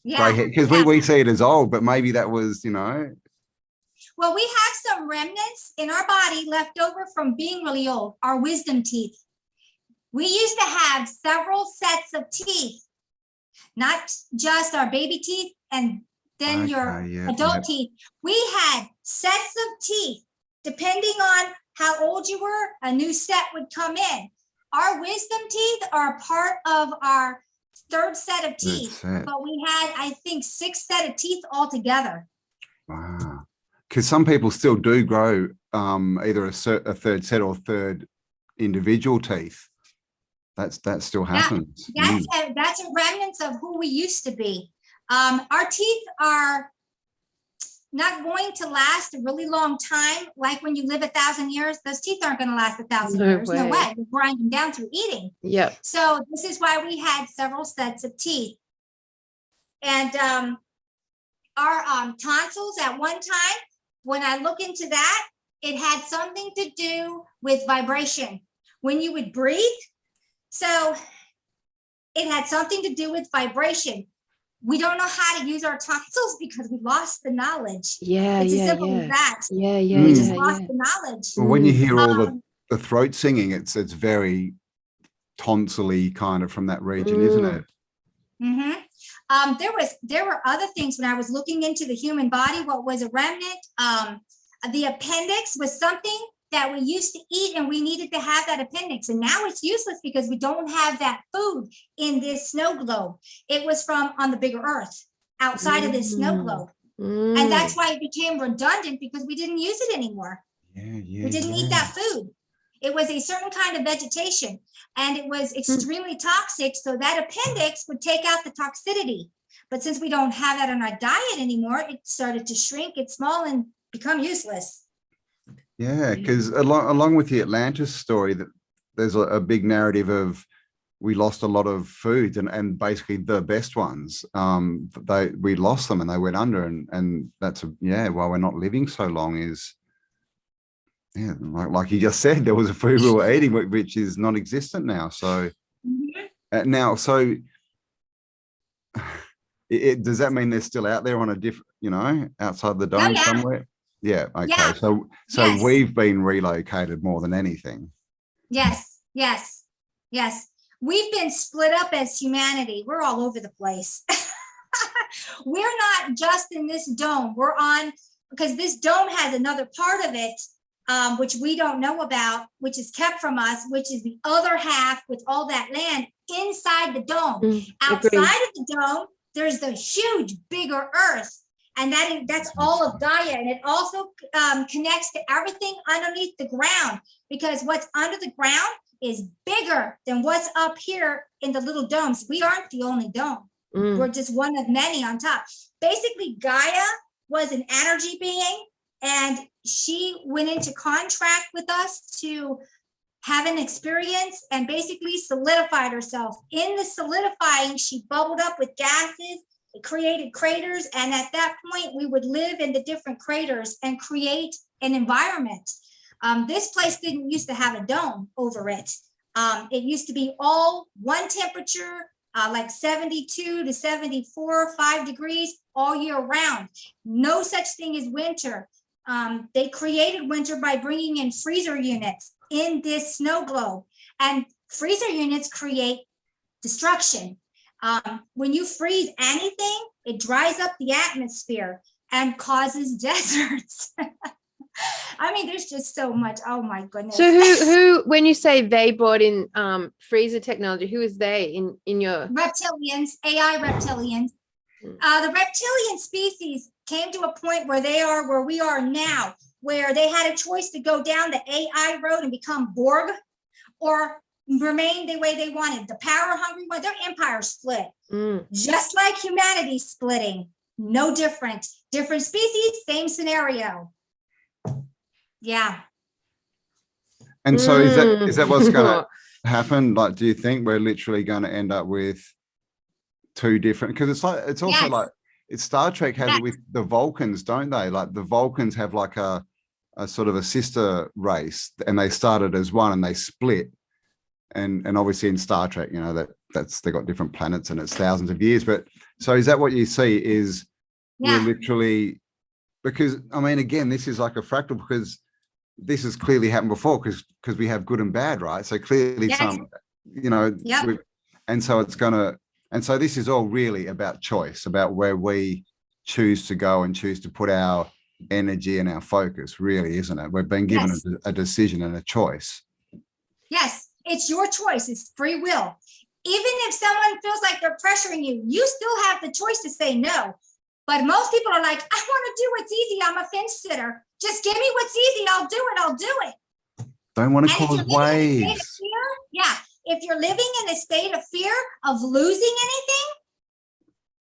gray hair? Because we see it as old, but maybe that was, you know. Well, we have some remnants in our body left over from being really old, our wisdom teeth. We used to have several sets of teeth, not just our baby teeth and than your adult teeth. We had sets of teeth. Depending on how old you were, a new set would come in. Our wisdom teeth are a part of our third set of teeth, but we had, I think, 6 set of teeth altogether. Wow. Because some people still do grow either a third set or third individual teeth. That still happens. Yeah, that's a remnant of who we used to be. Our teeth are not going to last a really long time. Like when you live 1,000 years, those teeth aren't going to last 1,000 years. No way. We grind them down through eating. Yeah. So this is why we had several sets of teeth. And our tonsils at one time, when I look into that, it had something to do with vibration. When you would breathe, so it had something to do with vibration. We don't know how to use our tonsils because we lost the knowledge. Yeah, it's as simple as that. We just lost the knowledge. Well, when you hear all the throat singing, it's very tonsil-y kind of from that region, isn't it? There were other things when I was looking into the human body. What was a remnant? The appendix was something that we used to eat, and we needed to have that appendix, and now it's useless because we don't have that food in this snow globe. It was from on the bigger earth outside of this snow globe, and that's why it became redundant, because we didn't use it anymore. We didn't eat that food. It was a certain kind of vegetation, and it was extremely toxic, so that appendix would take out the toxicity. But since we don't have that on our diet anymore, it started to shrink, get small, and become useless. Yeah, because along with the Atlantis story, that there's a big narrative of we lost a lot of foods, and basically the best ones, we lost them and they went under, and that's why we're not living so long is, like you just said, there was a food we were eating which is non-existent now. So does that mean they're still out there on a different, outside the dome somewhere? Yeah. Okay. Yeah. So yes. We've been relocated more than anything. Yes. We've been split up as humanity. We're all over the place. We're not just in this dome. We're on, because this dome has another part of it, which we don't know about, which is kept from us, which is the other half with all that land inside the dome. Outside of the dome, there's the huge, bigger earth. And that's all of Gaia. And it also connects to everything underneath the ground, because what's under the ground is bigger than what's up here in the little domes. We aren't the only dome. We're just one of many on top. Basically, Gaia was an energy being, and she went into contract with us to have an experience and basically solidified herself. In the solidifying, she bubbled up with gases. It created craters, and at that point, we would live in the different craters and create an environment. This place didn't used to have a dome over it. It used to be all one temperature, like 72 to 74, 5 degrees all year round. No such thing as winter. They created winter by bringing in freezer units in this snow globe, and freezer units create destruction. When you freeze anything, it dries up the atmosphere and causes deserts. I mean, there's just so much. Oh my goodness. So who when you say they brought in freezer technology, who is they in your reptilians, AI reptilians? The reptilian species came to a point where they are where we are now, where they had a choice to go down the AI road and become Borg, or remain the way they wanted. The power hungry one, their empire split, just like humanity splitting. No different. Different species, same scenario. Yeah. And so is that what's going to happen? Like, do you think we're literally going to end up with two different? Because it's also like it's Star Trek has it with the Vulcans, don't they? Like the Vulcans have like a sort of a sister race, and they started as one and they split. And obviously in Star Trek, that's they got different planets and it's thousands of years. But so is that what you see? Is we're literally, because I mean, again, this is like a fractal, because this has clearly happened before, because we have good and bad, right? So clearly and so it's gonna, and so this is all really about choice, about where we choose to go and choose to put our energy and our focus, really, isn't it? We've been given a decision and a choice. Yes, it's your choice. It's free will. Even if someone feels like they're pressuring you, you still have the choice to say no. But most people are like, I want to do what's easy. I'm a fence sitter. Just give me what's easy. I'll do it. I'll do it. Don't want to cause waves. If you're living in a state of fear of losing anything,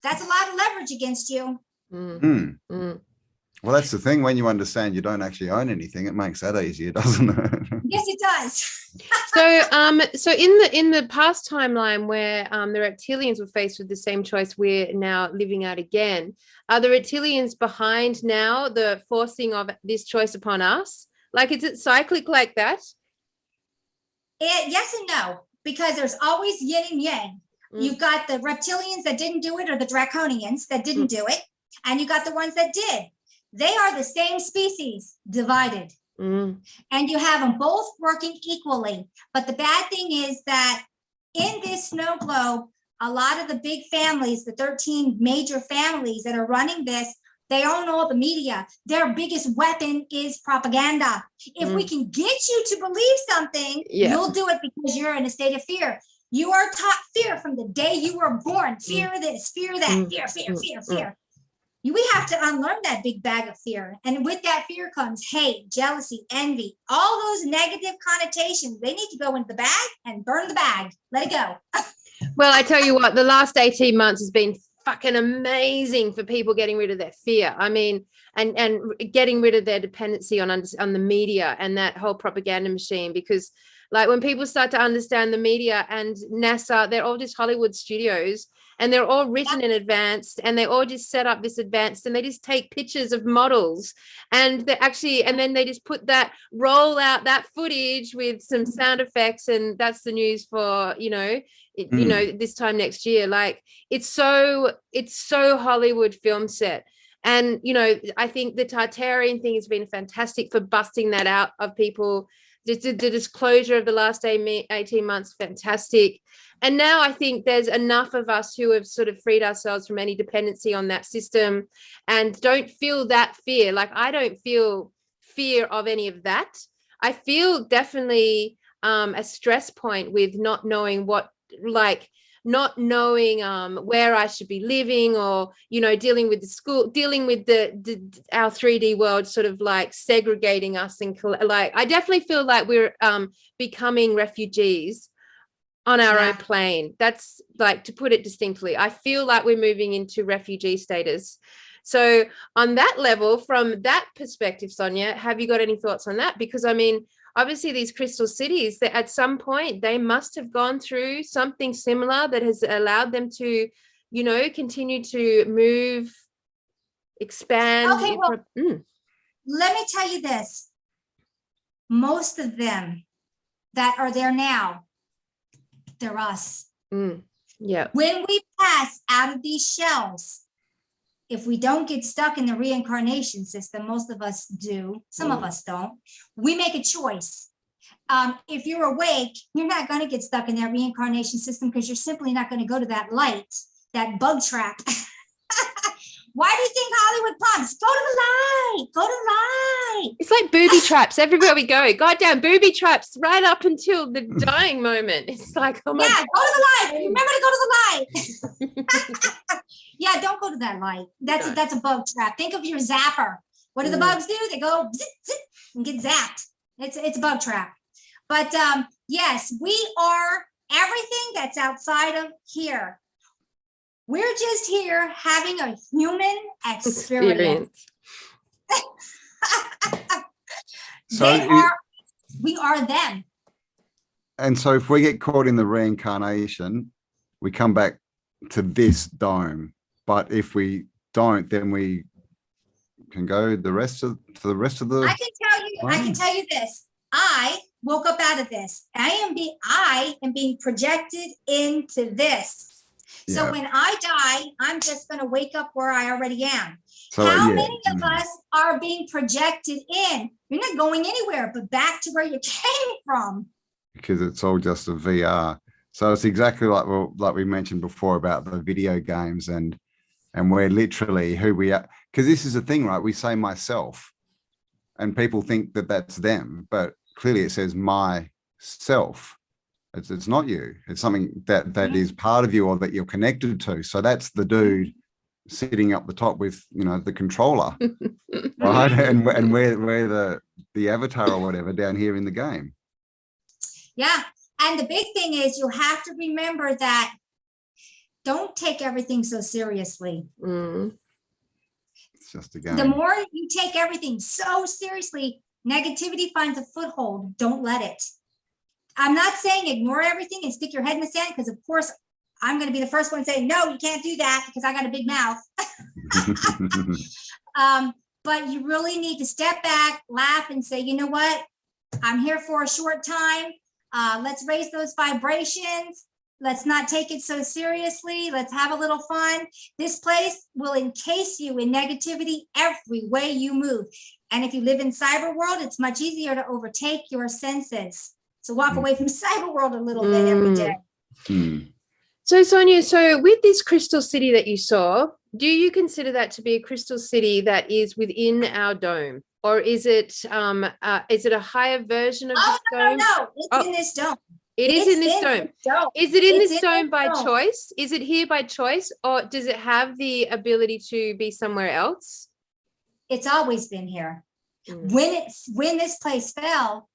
that's a lot of leverage against you. Well, that's the thing. When you understand you don't actually own anything, it makes that easier, doesn't it? Yes, it does. So in the past timeline where the reptilians were faced with the same choice we're now living out again, are the reptilians behind now the forcing of this choice upon us? Like, is it cyclic like that? Yes and no, because there's always yin and yang. You've got the reptilians that didn't do it, or the draconians that didn't do it, and you got the ones that did. They are the same species divided. And you have them both working equally. But the bad thing is that in this snow globe, a lot of the big families, the 13 major families that are running this, they own all the media. Their biggest weapon is propaganda. If we can get you to believe something, you'll do it because you're in a state of fear. You are taught fear from the day you were born. Fear this, fear that, fear. We have to unlearn that big bag of fear. And with that fear comes hate, jealousy, envy, all those negative connotations. They need to go into the bag and burn the bag. Let it go. Well, I tell you what, the last 18 months has been fucking amazing for people getting rid of their fear. I mean, and getting rid of their dependency on the media and that whole propaganda machine, because like when people start to understand the media and NASA, they're all just Hollywood studios, and they're all written in advance, and they all just set up this advanced, and they just take pictures of models, and they actually, and then they just roll out that footage with some sound effects, and that's the news for, this time next year. Like, it's so Hollywood film set. And, I think the Tartarian thing has been fantastic for busting that out of people. The disclosure of the last 18 months, fantastic. And now I think there's enough of us who have sort of freed ourselves from any dependency on that system and don't feel that fear. Like, I don't feel fear of any of that. I feel definitely a stress point with not knowing where I should be living, or, dealing with the school, dealing with our 3D world sort of like segregating us. And like, I definitely feel like we're becoming refugees on our own plane. That's, like, to put it distinctly, I feel like we're moving into refugee status. So on that level, from that perspective, Sonja, have you got any thoughts on that? Because I mean, obviously these crystal cities, that at some point they must have gone through something similar that has allowed them to, continue to move, expand. Okay, well, let me tell you this. Most of them that are there now, they're us. Yeah. When we pass out of these shells, if we don't get stuck in the reincarnation system, most of us do, some of us don't, we make a choice. If you're awake, you're not going to get stuck in that reincarnation system, because you're simply not going to go to that light, that bug trap. Why do you think Hollywood pubs? Go to the light, go to the light. It's like booby traps everywhere we go. Goddamn booby traps right up until the dying moment. It's like, oh my God. Go to the light. Remember to go to the light. Yeah, don't go to that light. That's a bug trap. Think of your zapper. What do the bugs do? They go zip, zip, and get zapped. It's a bug trap. But yes, we are everything that's outside of here. We're just here having a human experience. We are them. And so if we get caught in the reincarnation, we come back to this dome. But if we don't, then we can go to the rest of the. I can tell you this. I woke up out of this. I am being projected into this. So when I die, I'm just going to wake up where I already am. So, how many of us are being projected in? You're not going anywhere but back to where you came from. Because it's all just a VR. So it's exactly like we mentioned before about the video games and And we're literally who we are. Because this is the thing, right? We say myself, and people think that that's them, but clearly it says myself. It's not you. It's something that is part of you or that you're connected to. So that's the dude sitting up the top with, you know, the controller, right? And we're the avatar or whatever down here in the game. Yeah. And the big thing is you have to remember that don't take everything so seriously. It's just a game. The more you take everything so seriously, negativity finds a foothold. Don't let it. I'm not saying ignore everything and stick your head in the sand, because of course I'm going to be the first one saying, no, you can't do that because I got a big mouth. But you really need to step back, laugh, and say, you know what? I'm here for a short time. Let's raise those vibrations. Let's not take it so seriously. Let's have a little fun. This place will encase you in negativity every way you move. And if you live in cyber world, it's much easier to overtake your senses. So walk away from cyber world a little bit every day. So Sonja, so with this crystal city that you saw, do you consider that to be a crystal city that is within our dome? Or is it a higher version of this dome? No, it's in this dome. It is in this dome. Is it in this dome by dome. choice? Is it here by choice? Or does it have the ability to be somewhere else? It's always been here. When this place fell,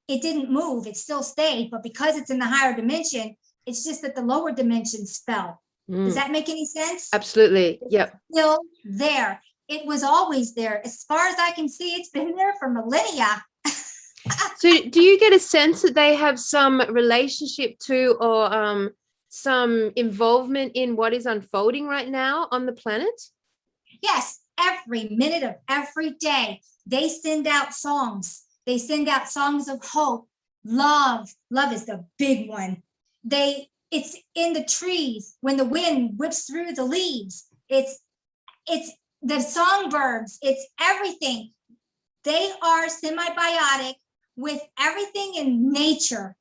it didn't move. It still stayed. But because it's in the higher dimension, it's just that the lower dimensions fell. Does that make any sense? Absolutely. Yep. It's still there. It was always there. As far as I can see, it's been there for millennia. So do you get a sense that they have some relationship to or some involvement in what is unfolding right now on the planet? Yes, every minute of every day, they send out songs. They send out songs of hope, love. Love is the big one. It's in the trees when the wind whips through the leaves. It's the songbirds. It's everything. They are semibiotic with everything in nature.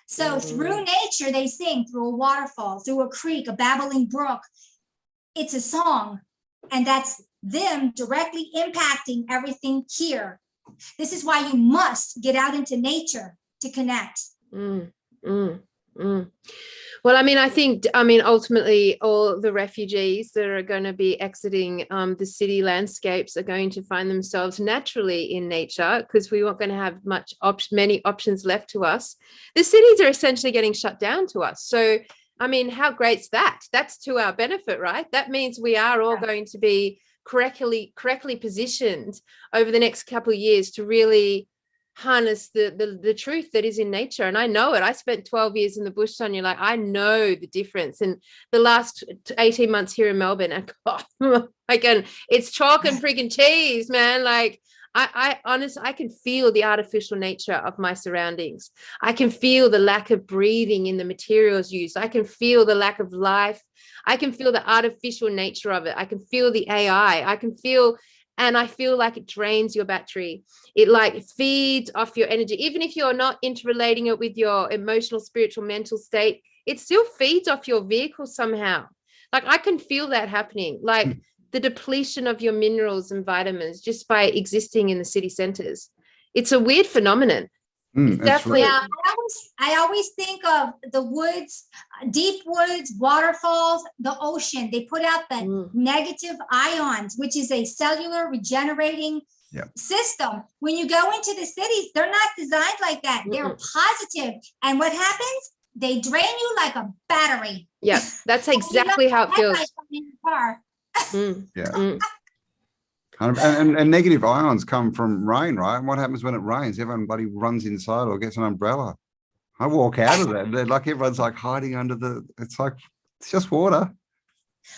So through nature, they sing through a waterfall, through a creek, a babbling brook. It's a song, and that's them directly impacting everything here. This is why you must get out into nature to connect. Well, I think ultimately all the refugees that are going to be exiting the city landscapes are going to find themselves naturally in nature, because we weren't going to have many options left to us. The cities are essentially getting shut down to us. So, how great's that? That's to our benefit, right? That means we are all going to be correctly positioned over the next couple of years to really harness the truth that is in nature. And I know it. I spent 12 years in the bush, Sonja. Like, I know the difference. And the last 18 months here in Melbourne, and again, it's chalk and freaking cheese, man. Like, I honestly, I can feel the artificial nature of my surroundings. I can feel the lack of breathing in the materials used. I can feel the lack of life. I can feel the artificial nature of it. I can feel the AI. And I feel like it drains your battery. It like feeds off your energy. Even if you're not interrelating it with your emotional, spiritual, mental state, it still feeds off your vehicle somehow. Like, I can feel that happening, like the depletion of your minerals and vitamins just by existing in the city centers. It's a weird phenomenon. Definitely. Yeah, I always think of the woods, deep woods, waterfalls, the ocean. They put out the negative ions, which is a cellular regenerating system. When you go into the cities, they're not designed like that. They're positive. And what happens? They drain you like a battery. Yeah, that's exactly how it feels. And negative ions come from rain, right? And what happens when it rains? Everybody runs inside or gets an umbrella. I walk out of that. They're like, everyone's like hiding under it's just water.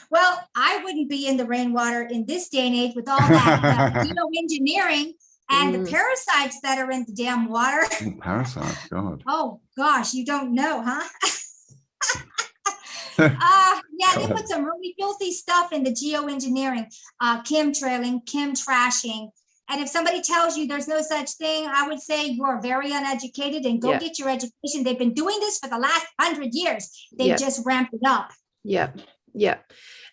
Well, I wouldn't be in the rainwater in this day and age with all that geoengineering and the parasites that are in the damn water. Oh, parasites, God. Oh, gosh, you don't know, huh? They put some really filthy stuff in the geoengineering, chemtrailing, chemtrashing. And if somebody tells you there's no such thing, I would say you are very uneducated and go get your education. They've been doing this for the last 100 years. They just ramped it up. Yeah. Yeah.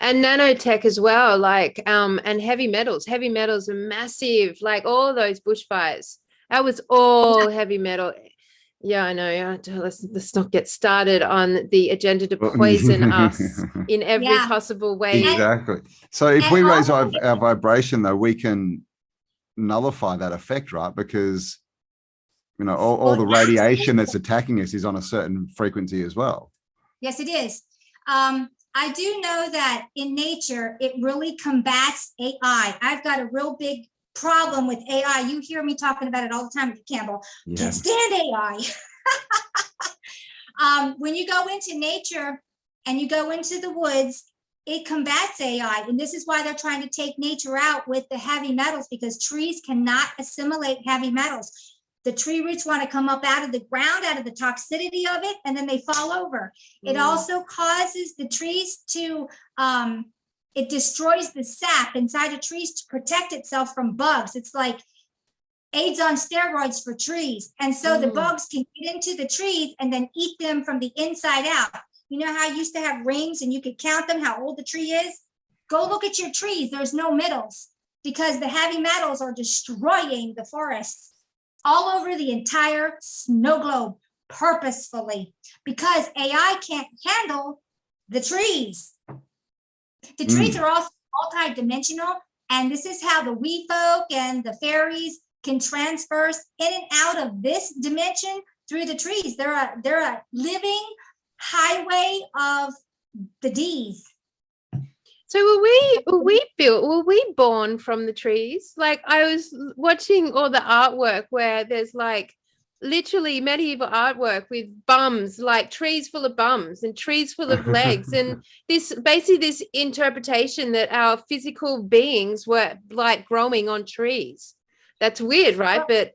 And nanotech as well, like and heavy metals are massive, like all those bushfires, that was all heavy metal. Yeah, I know. Yeah, let's not get started on the agenda to poison us in every Yeah. possible way. Exactly. So if And we raise also- our vibration, though, we can nullify that effect, right? Because, you know, all the radiation that's attacking us is on a certain frequency as well. Yes, it is. I do know that in nature, it really combats AI. I've got a real big problem with AI. You hear me talking about it all the time, Cambell. Yeah. Can't stand AI. When you go into nature and you go into the woods, it combats AI. And this is why they're trying to take nature out with the heavy metals, because trees cannot assimilate heavy metals. The tree roots want to come up out of the ground, out of the toxicity of it, and then they fall over. It also causes the trees to, it destroys the sap inside of trees to protect itself from bugs. It's like AIDS on steroids for trees. And so the bugs can get into the trees and then eat them from the inside out. You know how I used to have rings and you could count them, how old the tree is? Go look at your trees. There's no middles, because the heavy metals are destroying the forests all over the entire snow globe purposefully, because AI can't handle the trees. The trees are also multi-dimensional, and this is how the wee folk and the fairies can transverse in and out of this dimension through the trees. They're a living highway of the D's. So were we born from the trees? Like, I was watching all the artwork where there's like literally medieval artwork with bums, like trees full of bums and trees full of legs, and this interpretation that our physical beings were like growing on trees. That's weird, right? But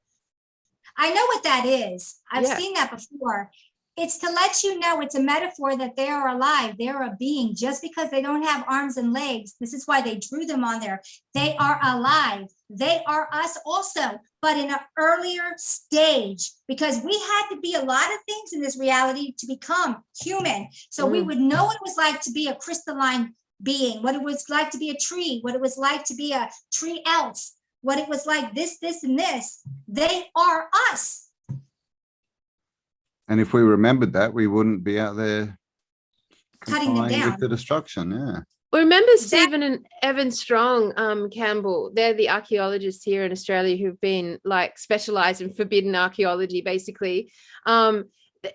I know what that is. I've Yeah. seen that before. It's to let you know it's a metaphor that they are alive. They're a being. Just because they don't have arms and legs, this is why they drew them on there. They are alive. They are us also, but in an earlier stage, because we had to be a lot of things in this reality to become human. So we would know what it was like to be a crystalline being, what it was like to be a tree, what it was like to be a tree elf, what it was like this, and this. They are us. And if we remembered that, we wouldn't be out there Cutting them complying down. with the destruction. Yeah. well, remember Exactly. Stephen and Evan Strong, Campbell, they're the archaeologists here in Australia who've been like specialized in forbidden archaeology, basically.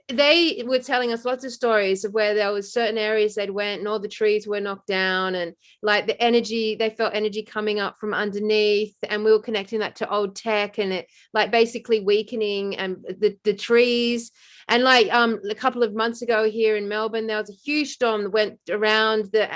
They were telling us lots of stories of where there was certain areas they'd went and all the trees were knocked down, and like the energy, they felt energy coming up from underneath, and we were connecting that to old tech, and it like basically weakening and the trees. And like a couple of months ago here in Melbourne, there was a huge storm that went around the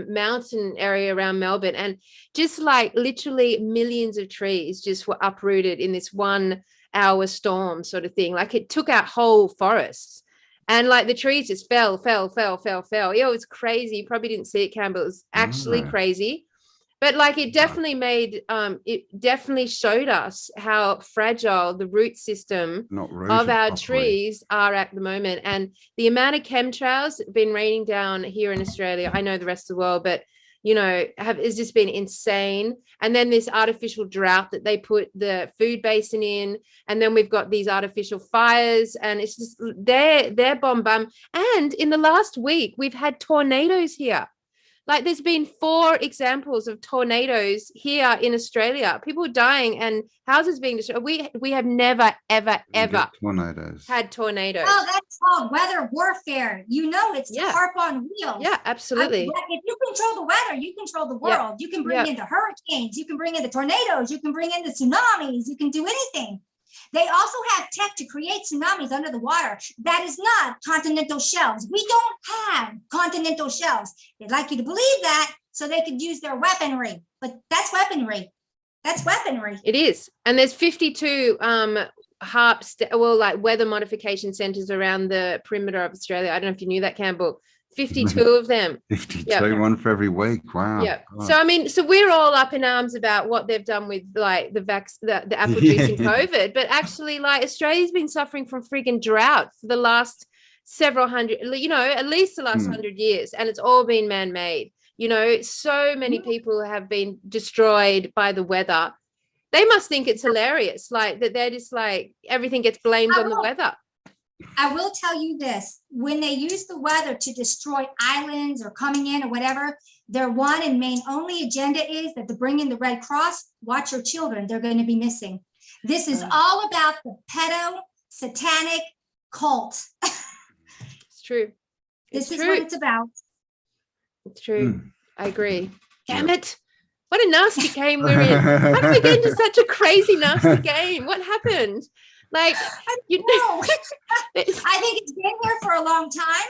mountain area around Melbourne, and just like literally millions of trees just were uprooted in this 1 hour storm sort of thing. Like, it took out whole forests, and like the trees just fell. Yeah, it was crazy. You probably didn't see it, Campbell. It was actually crazy. But like, it definitely made it definitely showed us how fragile the root system of our trees are at the moment. And the amount of chemtrails that have been raining down here in Australia, I know the rest of the world, but you know, has just been insane. And then this artificial drought that they put the food basin in, and then we've got these artificial fires, and it's just they're bomb. And in the last week, we've had tornadoes here. Like, there's been 4 examples of tornadoes here in Australia, people dying and houses being destroyed. We have never, ever had tornadoes. Oh, that's called weather warfare. You know, it's harp on wheels. Yeah, absolutely. If you control the weather, you control the world. You can bring in the hurricanes, you can bring in the tornadoes, you can bring in the tsunamis, you can do anything. They also have tech to create tsunamis under the water. That is not continental shelves. We don't have continental shelves. They'd like you to believe that so they could use their weaponry, but that's weaponry. That's weaponry. It is. And there's 52 weather modification centers around the perimeter of Australia. I don't know if you knew that, Campbell. 52 of them. 52, one for every week. Wow. Yeah. So I mean, so we're all up in arms about what they've done with like the apple juice and COVID, but actually, like, Australia's been suffering from freaking drought for the last several hundred, at least the last 100 years, and it's all been man-made. So many people have been destroyed by the weather. They must think it's hilarious, like that they're just like everything gets blamed on the weather. I will tell you this, when they use the weather to destroy islands or coming in or whatever, their one and main only agenda is that to bring in the Red Cross, watch your children, they're going to be missing. This is all about the pedo-satanic cult. It's true. This is what it's about. It's true. I agree. Damn it. What a nasty game we're in. How did we get into such a crazy, nasty game? What happened? Like, I think it's been here for a long time.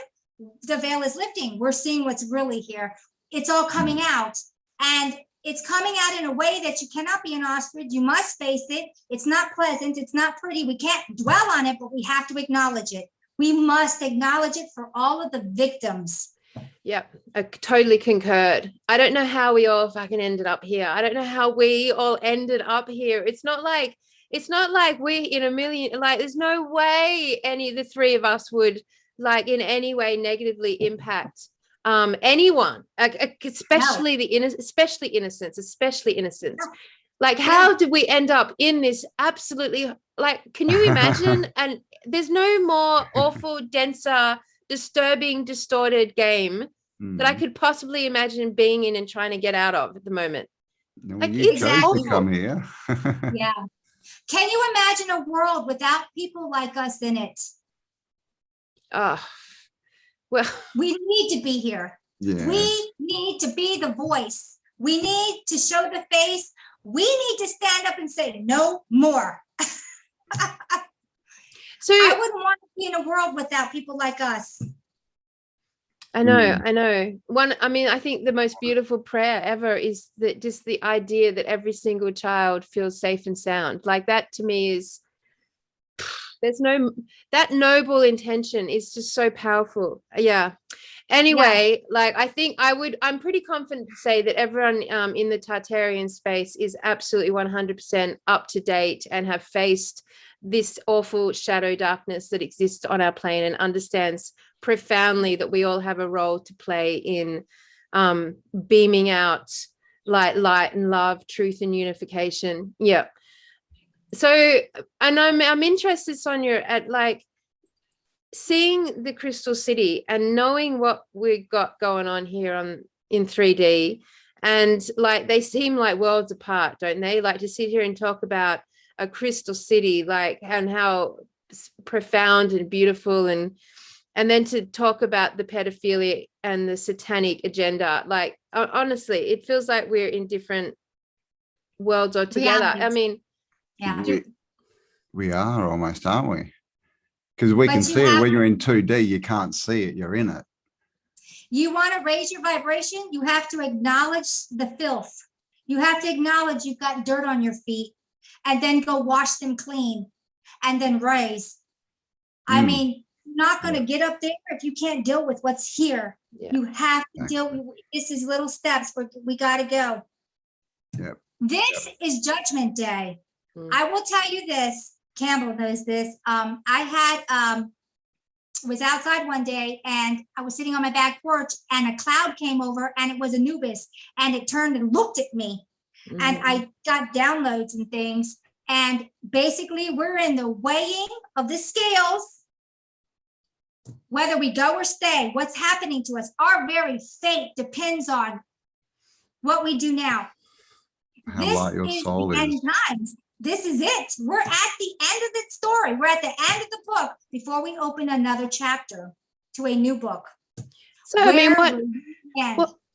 The veil is lifting. We're seeing what's really here. It's all coming out. And it's coming out in a way that you cannot be an ostrich. You must face it. It's not pleasant. It's not pretty. We can't dwell on it, but we have to acknowledge it. We must acknowledge it for all of the victims. Yep, I totally concurred. I don't know how we all fucking ended up here. I don't know how we all ended up here. It's not like we're in a million, like there's no way any of the three of us would like in any way negatively impact anyone, especially innocence. Like, how did we end up in this absolutely, like, can you imagine? And there's no more awful, denser, disturbing, distorted game that I could possibly imagine being in and trying to get out of at the moment. No, like, you it's chose awful. to come here. Yeah. Can you imagine a world without people like us in it? Well, we need to be here. Yeah. We need to be the voice. We need to show the face. We need to stand up and say no more. So I wouldn't want to be in a world without people like us. I know. I think the most beautiful prayer ever is that just the idea that every single child feels safe and sound. Like, that to me is, that noble intention is just so powerful. Yeah. Anyway, like, I think I'm pretty confident to say that everyone in the Tartarian space is absolutely 100% up to date and have faced this awful shadow darkness that exists on our plane and understands profoundly that we all have a role to play in beaming out light and love, truth and unification. Yeah. So, and I'm interested, Sonja, at like seeing the Crystal City and knowing what we've got going on here in 3D, and like they seem like worlds apart, don't they? Like, to sit here and talk about a Crystal City, like, and how profound and beautiful, and then to talk about the pedophilia and the satanic agenda. Like, honestly, it feels like we're in different worlds altogether. Realities. I mean, yeah, we are almost, aren't we? Because we can see it when you're in 2D, you can't see it, you're in it. You want to raise your vibration, you have to acknowledge the filth. You have to acknowledge you've got dirt on your feet, and then go wash them clean and then raise. I mean, you're not going to get up there if you can't deal with what's here. You have to deal with, this is little steps, but we got to go. This is Judgment Day. I will tell you this, Cambell knows this. I was outside one day and I was sitting on my back porch and a cloud came over and it was Anubis, and it turned and looked at me. And I got downloads and things. And basically we're in the weighing of the scales, whether we go or stay. What's happening to us, our very fate depends on what we do now. How light your soul is. End times. This is it. We're at the end of the story. We're at the end of the book before we open another chapter to a new book. So, I mean,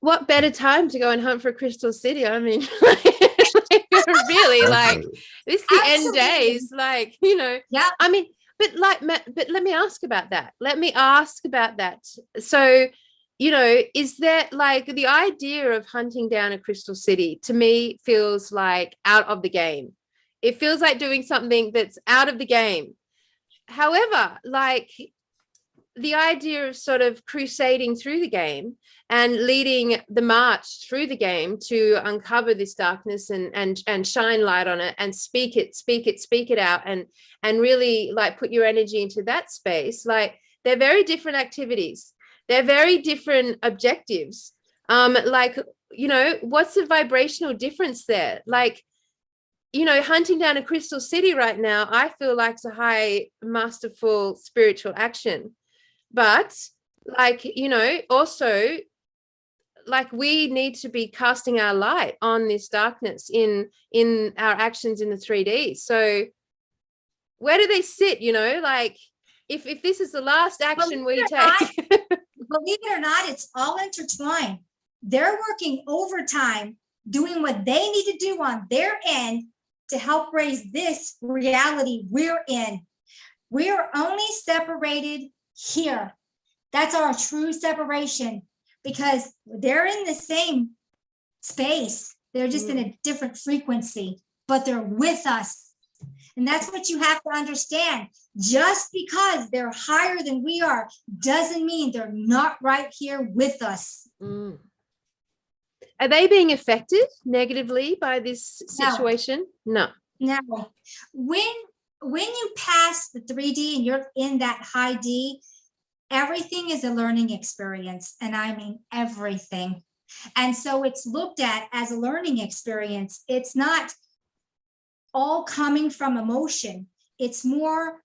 what better time to go and hunt for Crystal City? I mean, really, like, this is the end days, like, you know. Yeah. I mean, but let me ask about that. So, you know, is that like the idea of hunting down a Crystal City to me feels like out of the game. It feels like doing something that's out of the game. However, like, the idea of sort of crusading through the game and leading the march through the game to uncover this darkness and shine light on it and speak it out and really like put your energy into that space. Like, They're very different activities. They're very different objectives. Like, you know, what's the vibrational difference there? Like, you know, hunting down a crystal city right now, I feel like it's a high, masterful spiritual action. But like, you know, also like we need to be casting our light on this darkness in our actions in the 3D. So where do they sit, you know, like if this is the last action we take? Believe it or not, it's all intertwined. They're working overtime, doing what they need to do on their end to help raise this reality we're in. We're only separated here. That's our true separation, because they're in the same space. They're just in a different frequency, but they're with us. And that's what you have to understand. Just because they're higher than we are doesn't mean they're not right here with us. Are they being affected negatively by this situation? No. No. When you pass the 3D and you're in that high D, everything is a learning experience, and I mean everything. And so it's looked at as a learning experience. It's not all coming from emotion. It's more,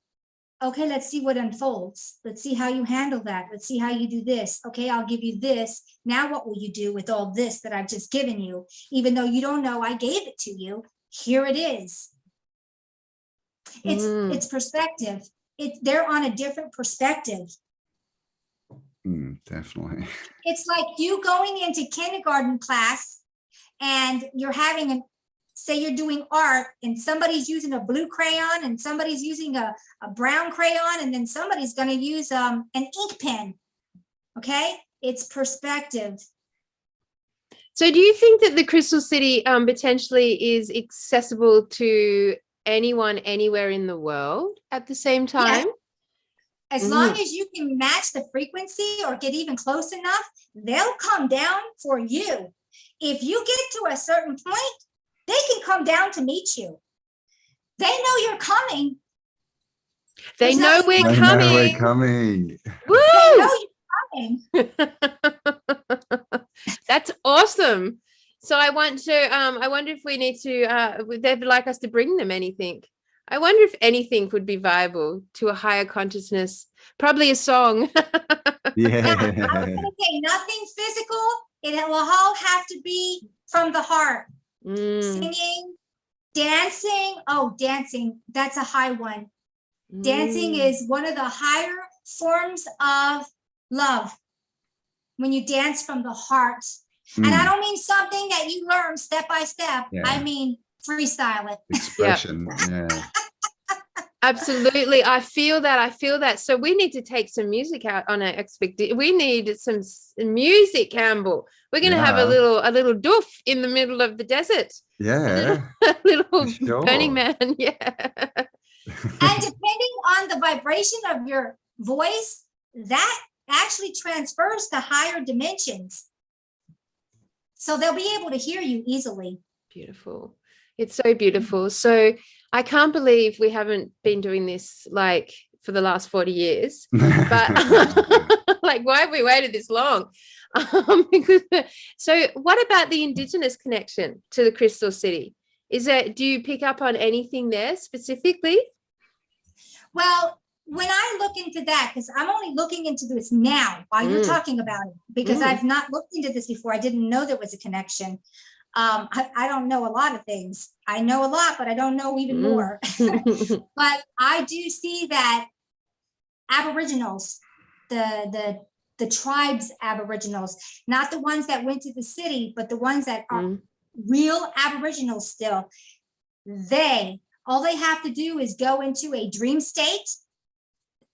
okay, let's see what unfolds. Let's see how you handle that. Let's see how you do this. Okay, I'll give you this. Now what will you do with all this that I've just given you? Even though you don't know I gave it to you, here it is. It's perspective. They're on a different perspective. Definitely. It's like you going into kindergarten class and you're having say you're doing art and somebody's using a blue crayon and somebody's using a brown crayon, and then somebody's going to use an ink pen. Okay, it's perspective. So do you think that the Crystal City potentially is accessible to anyone anywhere in the world at the same time? Yes. As long as you can match the frequency or get even close enough, they'll come down for you. If you get to a certain point, they can come down to meet you. They know you're coming. They know we're coming. Know we're coming. Woo! They know you're coming. That's awesome. So I wonder if we need to, they'd like us to bring them anything. I wonder if anything would be viable to a higher consciousness. Probably a song. Yeah. I was going to say nothing physical. It will all have to be from the heart. Singing, dancing. Oh, dancing. That's a high one. Dancing is one of the higher forms of love. When you dance from the heart. And I don't mean something that you learn step by step. Yeah. I mean freestyle it. Expression. Yeah. Absolutely. I feel that. So we need to take some music out on our expectation. We need some music, Campbell. We're going to have a little doof in the middle of the desert. Yeah. A little Sure. Burning Man. Yeah. And depending on the vibration of your voice, that actually transfers to higher dimensions. So they'll be able to hear you easily. Beautiful. It's so beautiful. So I can't believe we haven't been doing this like for the last 40 years, but like, why have we waited this long? So what about the Indigenous connection to the Crystal City? Do you pick up on anything there specifically? Well, when I look into that, because I'm only looking into this now while you're talking about it, because I've not looked into this before. I didn't know there was a connection. I don't know a lot of things. I know a lot, but I don't know even more. But I do see that Aboriginals, the tribes Aboriginals, not the ones that went to the city, but the ones that are real Aboriginals still, all they have to do is go into a dream state.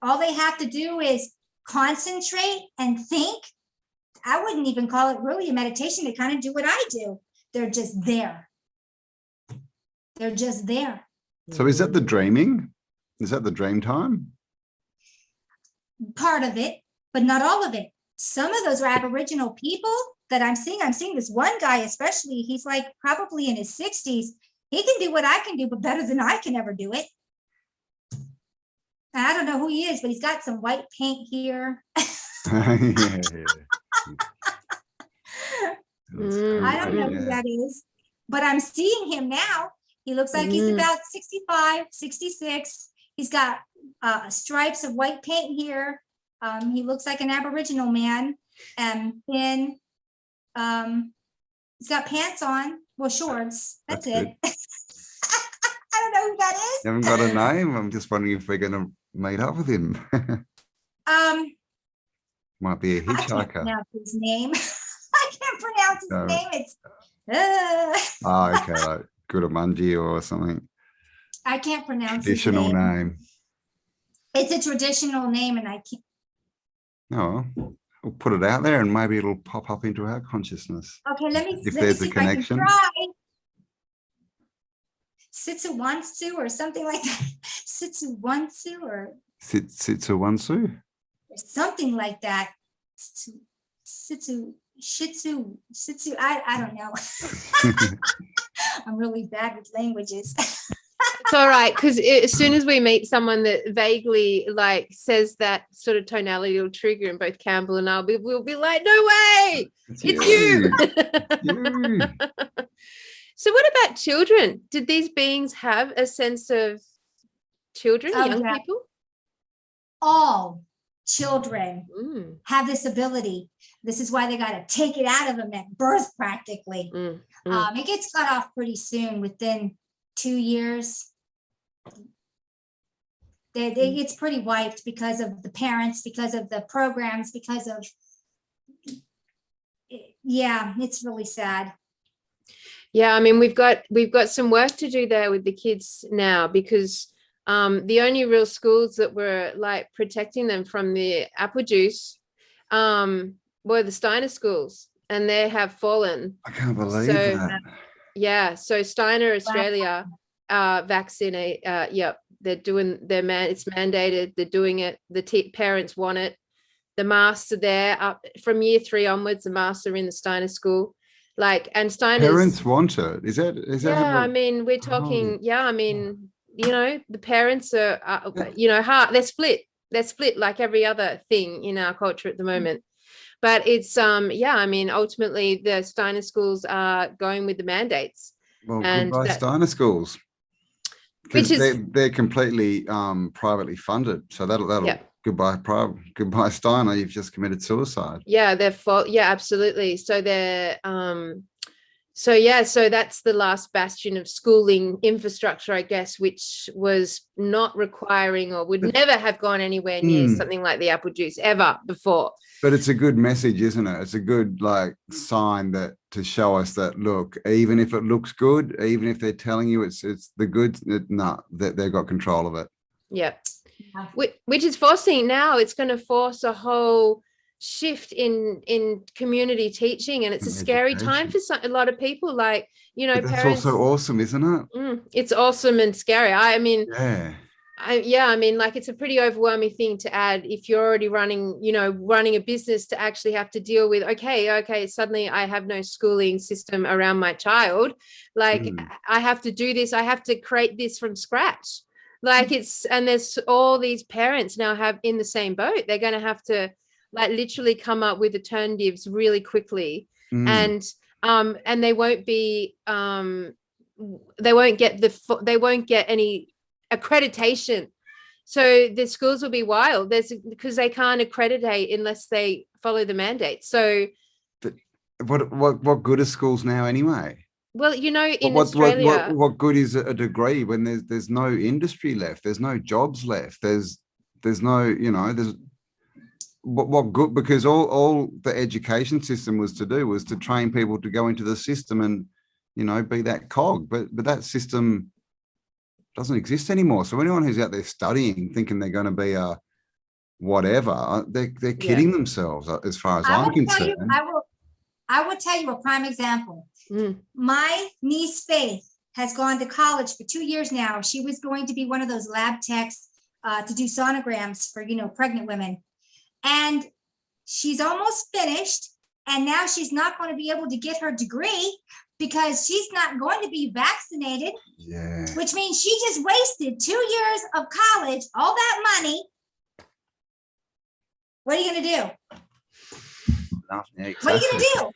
All they have to do is concentrate and think. I wouldn't even call it really a meditation. They kind of do what I do. They're just there. They're just there. So is that the dreaming? Is that the dream time? Part of it, but not all of it. Some of those are Aboriginal people that I'm seeing this one guy, especially, he's like probably in his 60s. He can do what I can do, but better than I can ever do it. I don't know who he is, but he's got some white paint here. Yeah. I don't know who that is, but I'm seeing him now. He looks like he's about 65, 66. He's got stripes of white paint here. He looks like an Aboriginal man, and then he's got pants on, well, shorts. That's it. I don't know who that is. You haven't got a name. I'm just wondering if we're going to meet up with him. Might be a hitchhiker. I can't pronounce his name. I can't pronounce his name. It's okay, like Gudamunji or something. I can't pronounce traditional his name. It's a traditional name, and I can't. No, we'll put it out there, and maybe it'll pop up into our consciousness. Okay, let me. If let there's me a see connection. If I can try. Sitsuwansu or something like that. Sitsuwansu or Sitsuwansu? something like that. Shitsu. I don't know. I'm really bad with languages. It's all right, because as soon as we meet someone that vaguely like says that sort of tonality, it'll trigger in both Campbell and we'll be like, no way, it's you. So what about children? Did these beings have a sense of children, young people? All children have this ability. This is why they got to take it out of them at birth practically. It gets cut off pretty soon, within 2 years. It's pretty wiped because of the parents, because of the programs, because of, yeah, it's really sad. Yeah, I mean, we've got some work to do there with the kids now, because the only real schools that were like protecting them from the apple juice were the Steiner schools, and they have fallen. I can't believe that. Yeah, so Steiner Australia vaccinate. Yep, they're doing it's mandated. They're doing it. The parents want it. The masks are there up from year 3 onwards. The masks are in the Steiner school. Like, and Steiner's parents want it. Is that? Yeah, I mean, we're talking. Yeah, I mean, you know, the parents are you know, they're split. They're split like every other thing in our culture at the moment. But it's yeah, I mean, ultimately the Steiner schools are going with the mandates. Well, and goodbye Steiner schools. Which is they're completely privately funded. So that'll yeah. Goodbye Steiner, you've just committed suicide. Yeah, yeah, absolutely. So they're so yeah, so that's the last bastion of schooling infrastructure, I guess, which was not requiring or would never have gone anywhere near something like the apple juice ever before. But it's a good message, isn't it? It's a good like sign that to show us that, look, even if it looks good, even if they're telling you it's the good, that they've got control of it. Yeah. Which is forcing now, it's going to force a whole shift in community teaching, and it's a scary time for a lot of people, like, you know, but that's parents. Also awesome, isn't it? It's awesome and scary. I mean, yeah, I mean, like, it's a pretty overwhelming thing to add if you're already running a business, to actually have to deal with, okay, suddenly I have no schooling system around my child. Like, I have to do this, I have to create this from scratch. Like, and there's all these parents now have in the same boat. They're going to have to like literally come up with alternatives really quickly, and they won't be they won't get any accreditation. So the schools will be wild. Because they can't accreditate unless they follow the mandate. So but what good are schools now anyway? Well, you know, in Australia, what good is a degree when there's no industry left? There's no jobs left. There's no, you know, there's what good, because all the education system was to train people to go into the system and, you know, be that cog. But that system doesn't exist anymore. So anyone who's out there studying, thinking they're going to be a whatever, they're kidding themselves, as far as I'm concerned. I will tell you a prime example. My niece Faith has gone to college for 2 years now. She was going to be one of those lab techs to do sonograms for, you know, pregnant women. And she's almost finished. And now she's not going to be able to get her degree because she's not going to be vaccinated. Yeah. Which means she just wasted 2 years of college, all that money. What are you going to do? Nothing, yeah, What are you going to do?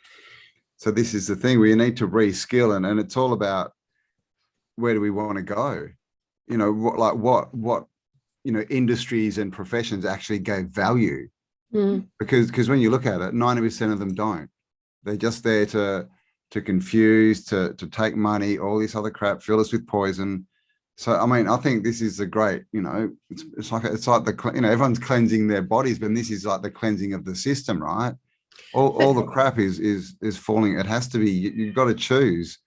So this is the thing where you need to reskill, and it's all about where do we want to go? You know, what industries and professions actually gave value. Because when you look at it, 90% of them don't. They're just there to confuse, to take money, all this other crap, fill us with poison. So I mean, I think this is a great, it's like the everyone's cleansing their bodies, but this is like the cleansing of the system, right? All the crap is falling. It has to be. You've got to choose.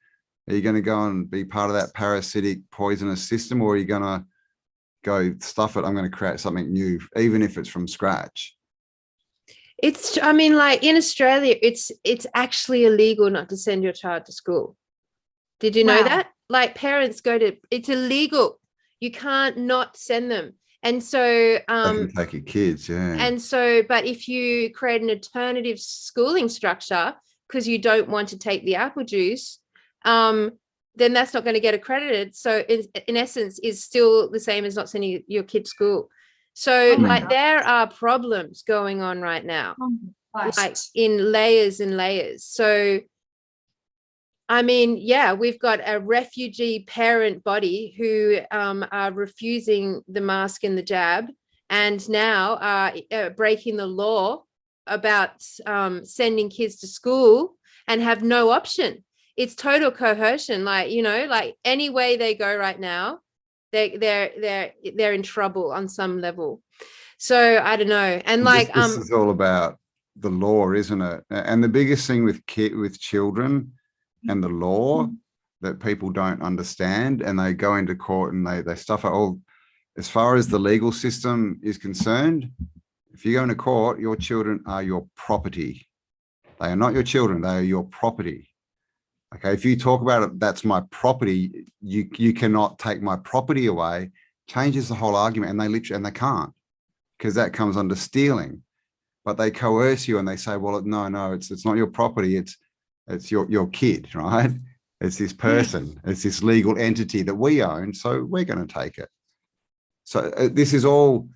Are you going to go and be part of that parasitic, poisonous system, or are you going to go stuff it? I'm going to create something new, even if it's from scratch. I mean, like in Australia, it's actually illegal not to send your child to school. Did you know that? Like parents it's illegal. You can't not send them. And so they can take your kids, yeah. And so, but if you create an alternative schooling structure because you don't want to take the apple juice, then that's not going to get accredited. So in essence, is still the same as not sending your kid to school. So there are problems going on right now, like in layers and layers. So, I mean, yeah, we've got a refugee parent body who are refusing the mask and the jab, and now are breaking the law about sending kids to school and have no option. It's total coercion. Like, like any way they go right now, they're in trouble on some level. So I don't know. And like this is all about the law, isn't it? And the biggest thing with children and the law that people don't understand, and they go into court and they stuff it all. As far as the legal system is concerned, if you go into court, your children are your property. They are not your children, they are your property. Okay, if you talk about it, that's my property, you cannot take my property away, changes the whole argument, and they can't, because that comes under stealing. But they coerce you and they say, well, no, it's not your property, it's your kid, right? It's this person, it's this legal entity that we own, so we're going to take it. So this is all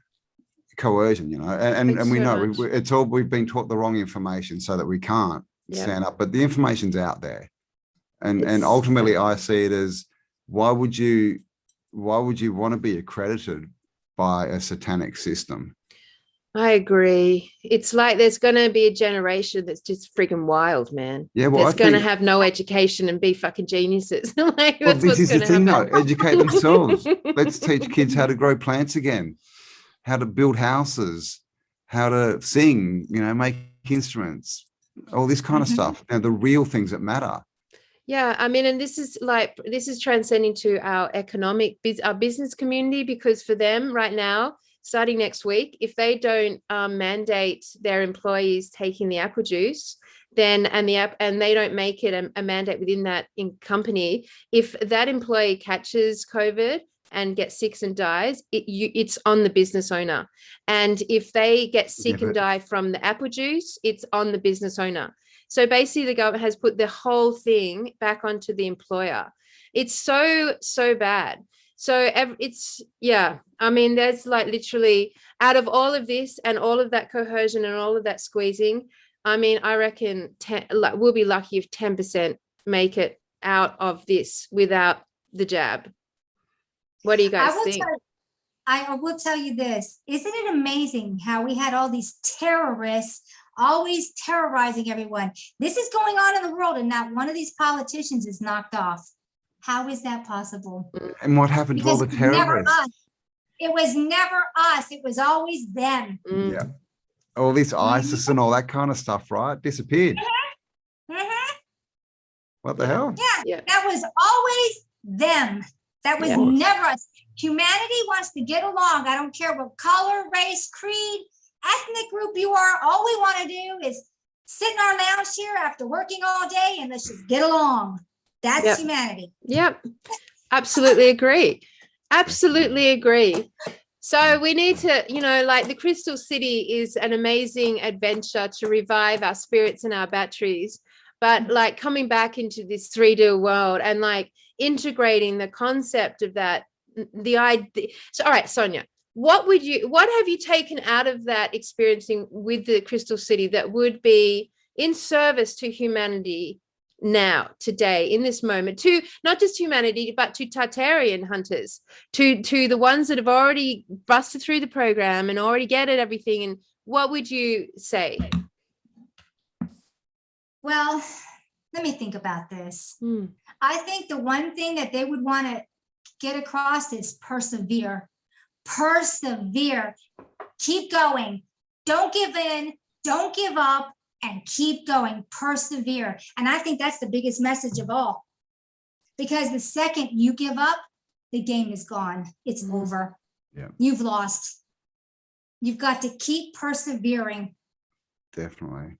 coercion, and we know it's all, we've been taught the wrong information so that we can't stand up, but the information's out there. And ultimately I see it as, why would you want to be accredited by a satanic system? I agree. It's like there's going to be a generation that's just freaking wild, man. Yeah, well, that's going to have no education and be fucking geniuses. Like, well, this is the thing, though. Educate themselves. Let's teach kids how to grow plants again, how to build houses, how to sing, make instruments, all this kind of stuff. Now, the real things that matter. Yeah, I mean, and this is transcending to our our business community, because for them right now, starting next week, if they don't mandate their employees taking the apple juice, then and they don't make it a mandate within that company, if that employee catches COVID and gets sick and dies, it's on the business owner. And if they get sick and die from the apple juice, it's on the business owner. So basically the government has put the whole thing back onto the employer. It's so bad. So I mean, there's like literally, out of all of this and all of that coercion and all of that squeezing, I mean, I reckon we'll be lucky if 10% make it out of this without the jab. What do you guys think? I will tell you this. Isn't it amazing how we had all these terrorists always terrorizing everyone? This is going on in the world, and not one of these politicians is knocked off. How is that possible? And what happened to all the terrorists? It was never us. It was always them. Yeah. All this ISIS and all that kind of stuff, right? Disappeared. What the hell? Yeah, that was always them. That was never us. Humanity wants to get along. I don't care what color, race, creed, ethnic group you are. All we want to do is sit in our lounge chair after working all day and let's just get along. That's humanity. Yep. Absolutely agree. Absolutely agree. So we need to, like the Crystal City is an amazing adventure to revive our spirits and our batteries. but like coming back into this 3D world and like integrating the concept of that, the idea. So, all right, Sonja, what have you taken out of that experiencing with the Crystal City that would be in service to humanity now, today, in this moment, to not just humanity, but to Tartarian hunters, to the ones that have already busted through the program and already get it, everything? And what would you say? Well, let me think about this. I think the one thing that they would want to get across is persevere. Persevere. Keep going. Don't give in. Don't give up. And keep going. Persevere. And I think that's the biggest message of all. Because the second you give up, the game is gone. It's over. Yeah. You've lost. You've got to keep persevering. Definitely.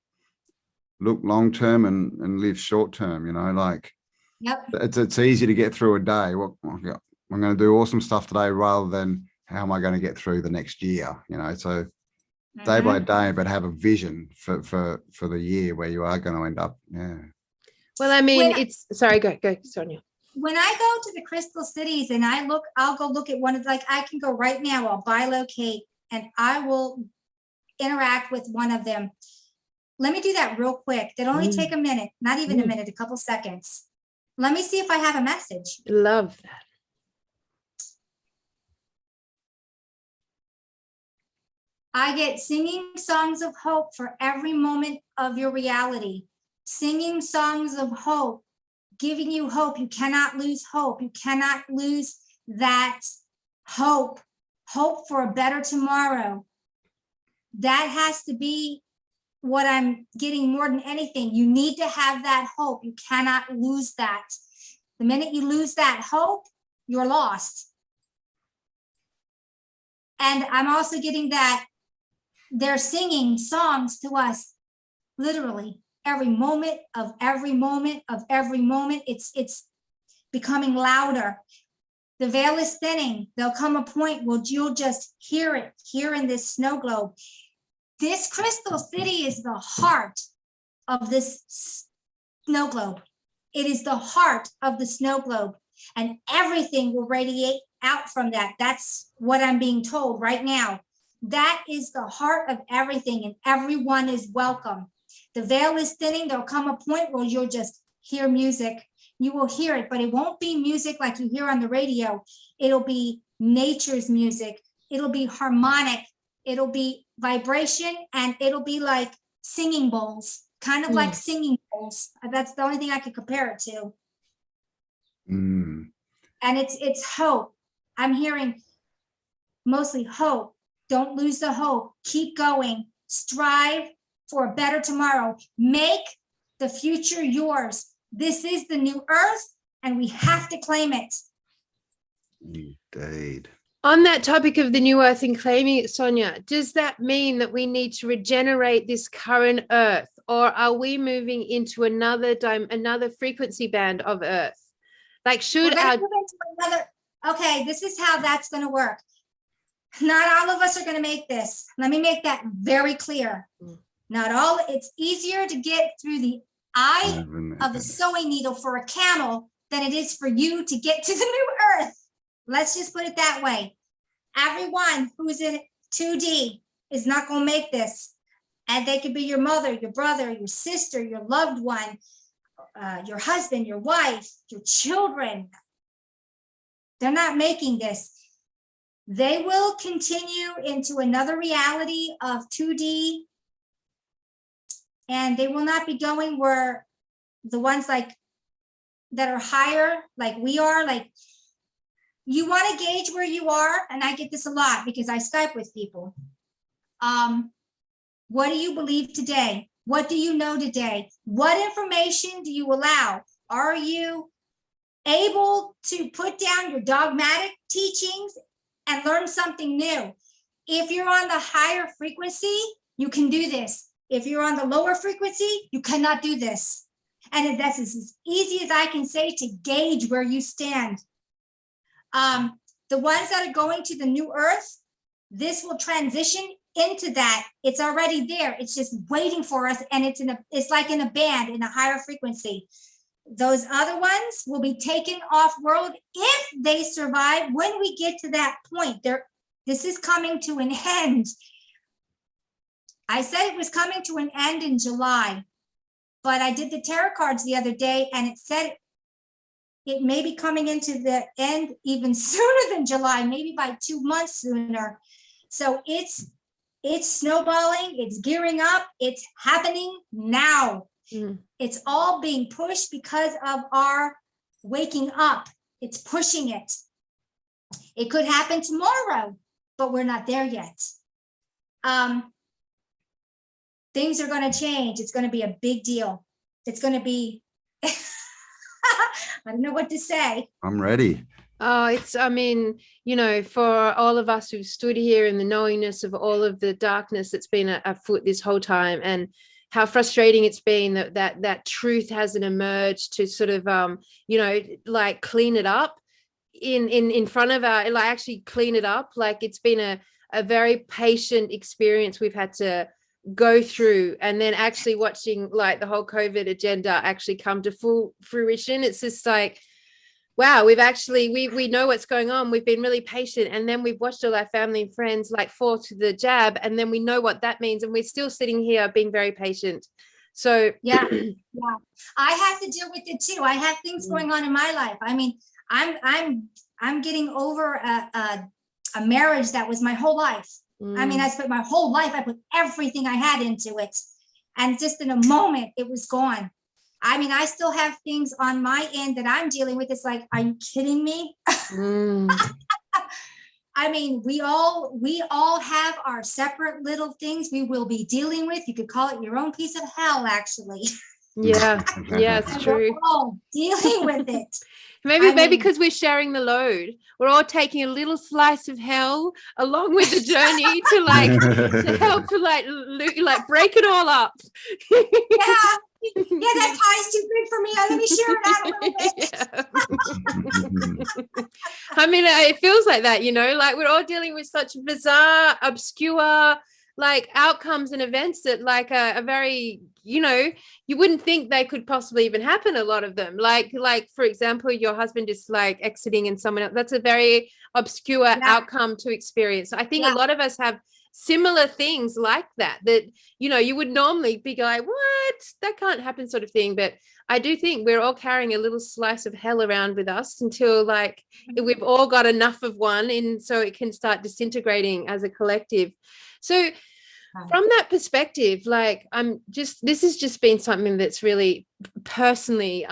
Look long term and live short term, you know, like Yep. it's easy to get through a day. Well, I'm going to do awesome stuff today rather than how am I going to get through the next year, you know, so day by day, but have a vision for the year where you are going to end up. Yeah. Well, I mean, sorry, go, Sonja. When I go to the Crystal Cities and I'll go look at one of, like, I can go right now, I'll bilocate and I will interact with one of them. Let me do that real quick. That'll only take a minute, not even a minute, a couple seconds. Let me see if I have a message. Love that. I get singing songs of hope for every moment of your reality. Singing songs of hope, giving you hope. You cannot lose hope. You cannot lose that hope. Hope for a better tomorrow. That has to be what I'm getting more than anything. You need to have that hope. You cannot lose that. The minute you lose that hope, you're lost. And I'm also getting that they're singing songs to us, literally every moment of every moment of every moment. It's becoming louder. The veil is thinning. There'll come a point where you'll just hear it here in this snow globe. This Crystal City is the heart of this snow globe. It is the heart of the snow globe, and everything will radiate out from that. That's what I'm being told right now. That is the heart of everything, and everyone is welcome. The veil is thinning. There'll come a point where you'll just hear music. You will hear it, but it won't be music like you hear on the radio. It'll be nature's music. It'll be harmonic. It'll be vibration, and it'll be like singing bowls, kind of like singing bowls. That's the only thing I could compare it to. And it's hope. I'm hearing mostly hope. Don't lose the hope. Keep going. Strive for a better tomorrow. Make the future yours. This is the new earth, and we have to claim it. Indeed. On that topic of the new earth and claiming it, Sonja, does that mean that we need to regenerate this current earth, or are we moving into another frequency band of earth? Like, should our... Okay, this is how that's going to work. Not all of us are going to make this. Let me make that very clear. Not all. It's easier to get through the eye of a sewing needle for a camel than it is for you to get to the new earth. Let's just put it that way. Everyone who's in 2D is not going to make this. And they could be your mother, your brother, your sister, your loved one, your husband, your wife, your children. They're not making this. They will continue into another reality of 2D, and they will not be going where the ones like that are higher, like we are. Like, you want to gauge where you are, and I get this a lot because I Skype with people. What do you believe today? What do you know today? What information do you allow? Are you able to put down your dogmatic teachings and learn something new? If you're on the higher frequency, you can do this. If you're on the lower frequency, you cannot do this. And that's as easy as I can say to gauge where you stand. The ones that are going to the new earth, this will transition into that, it's already there. It's just waiting for us. And it's like in a band in a higher frequency. Those other ones will be taken off world if they survive. When we get to that point, this is coming to an end. I said it was coming to an end in July, but I did the tarot cards the other day and it said it may be coming into the end even sooner than July, maybe by 2 months sooner. So it's snowballing, it's gearing up, it's happening now. It's all being pushed because of our waking up. It's pushing it. It could happen tomorrow, but we're not there yet. Things are going to change. It's going to be a big deal. It's going to be, I don't know what to say. I'm ready. Oh, I mean, you know, for all of us who've stood here in the knowingness of all of the darkness that's been afoot this whole time, and how frustrating it's been that truth hasn't emerged to sort of, you know, like clean it up in front of our, like actually clean it up. Like it's been a very patient experience we've had to go through, and then actually watching like the whole COVID agenda actually come to full fruition. It's just like, wow, we've actually, we know what's going on. We've been really patient. And then we've watched all our family and friends like fall to the jab. And then we know what that means. And we're still sitting here being very patient. So yeah, I have to deal with it too. I have things going on in my life. I mean, I'm getting over a marriage that was my whole life. I mean, I spent my whole life, I put everything I had into it. And just in a moment, it was gone. I mean, I still have things on my end that I'm dealing with. It's like, are you kidding me? I mean, we all have our separate little things we will be dealing with. You could call it your own piece of hell, actually. Yeah, yeah, it's true. We're all dealing with it. Maybe because we're sharing the load, we're all taking a little slice of hell along with the journey to like to help to like break it all up. Yeah, that pie's too big for me. Let me share it out a little bit. I mean, it feels like that, you know, like we're all dealing with such bizarre, obscure, like outcomes and events that like are very, you know, you wouldn't think they could possibly even happen. A lot of them, like for example, your husband is like exiting and someone else. That's a very obscure outcome to experience. I think a lot of us have similar things like that, you know, you would normally be like, what, that can't happen sort of thing. But I do think we're all carrying a little slice of hell around with us until like we've all got enough of one, and so it can start disintegrating as a collective. So from that perspective, like this has just been something that's really personally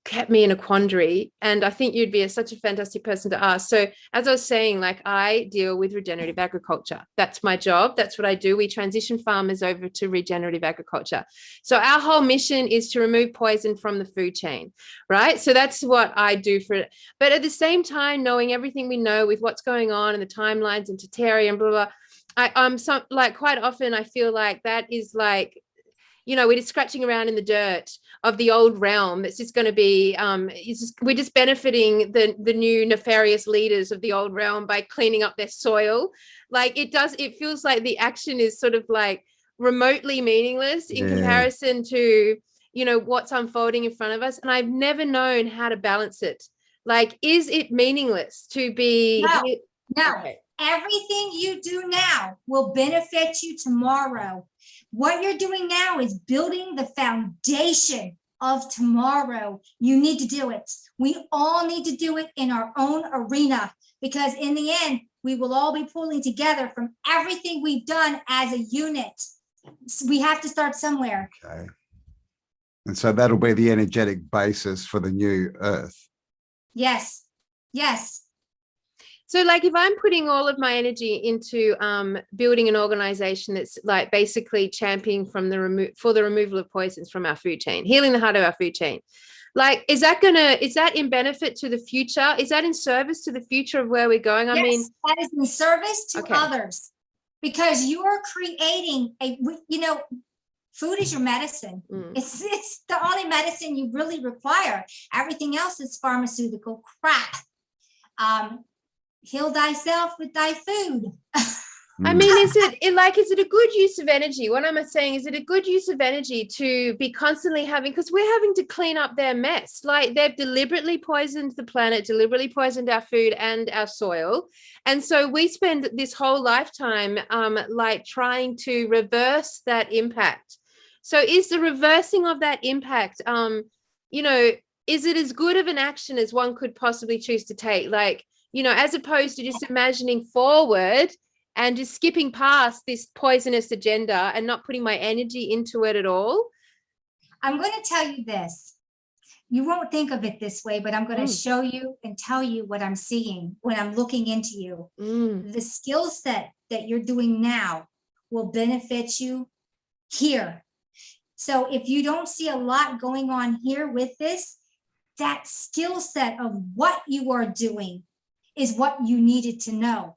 kept me in a quandary, and I think you'd be such a fantastic person to ask. So as I was saying, like I deal with regenerative agriculture. That's my job. That's what I do. We transition farmers over to regenerative agriculture. So our whole mission is to remove poison from the food chain, right? So that's what I do for it. But at the same time, knowing everything we know with what's going on and the timelines and tartaria and blah, blah, I'm like quite often I feel like that is like, you know, we're just scratching around in the dirt of the old realm. It's just going to be, we're just benefiting the new nefarious leaders of the old realm by cleaning up their soil. Like it feels like the action is sort of like remotely meaningless in comparison to, you know, what's unfolding in front of us. And I've never known how to balance it. Like, is it meaningless to be? No. Okay. Everything you do now will benefit you tomorrow. What you're doing now is building the foundation of tomorrow. You need to do it. We all need to do it in our own arena, because in the end, we will all be pulling together from everything we've done as a unit. So we have to start somewhere. Okay. And so that'll be the energetic basis for the new earth. Yes. Yes. So like if I'm putting all of my energy into building an organization that's like basically championing for the removal of poisons from our food chain, healing the heart of our food chain, like is that in benefit to the future? Is that in service to the future of where we're going? I mean, that is in service to others, because you are creating food is your medicine. It's the only medicine you really require. Everything else is pharmaceutical crap. Heal thyself with thy food. I mean, is it a good use of energy? What I'm saying, is it a good use of energy to be constantly having, because we're having to clean up their mess. Like, they've deliberately poisoned the planet, deliberately poisoned our food and our soil. And so we spend this whole lifetime like trying to reverse that impact. So is the reversing of that impact, you know, is it as good of an action as one could possibly choose to take? Like, you know, as opposed to just imagining forward and just skipping past this poisonous agenda and not putting my energy into it at all? I'm going to tell you this. You won't think of it this way, but I'm going to show you and tell you what I'm seeing when I'm looking into you. The skill set that you're doing now will benefit you here. So if you don't see a lot going on here with this, that skill set of what you are doing is what you needed to know.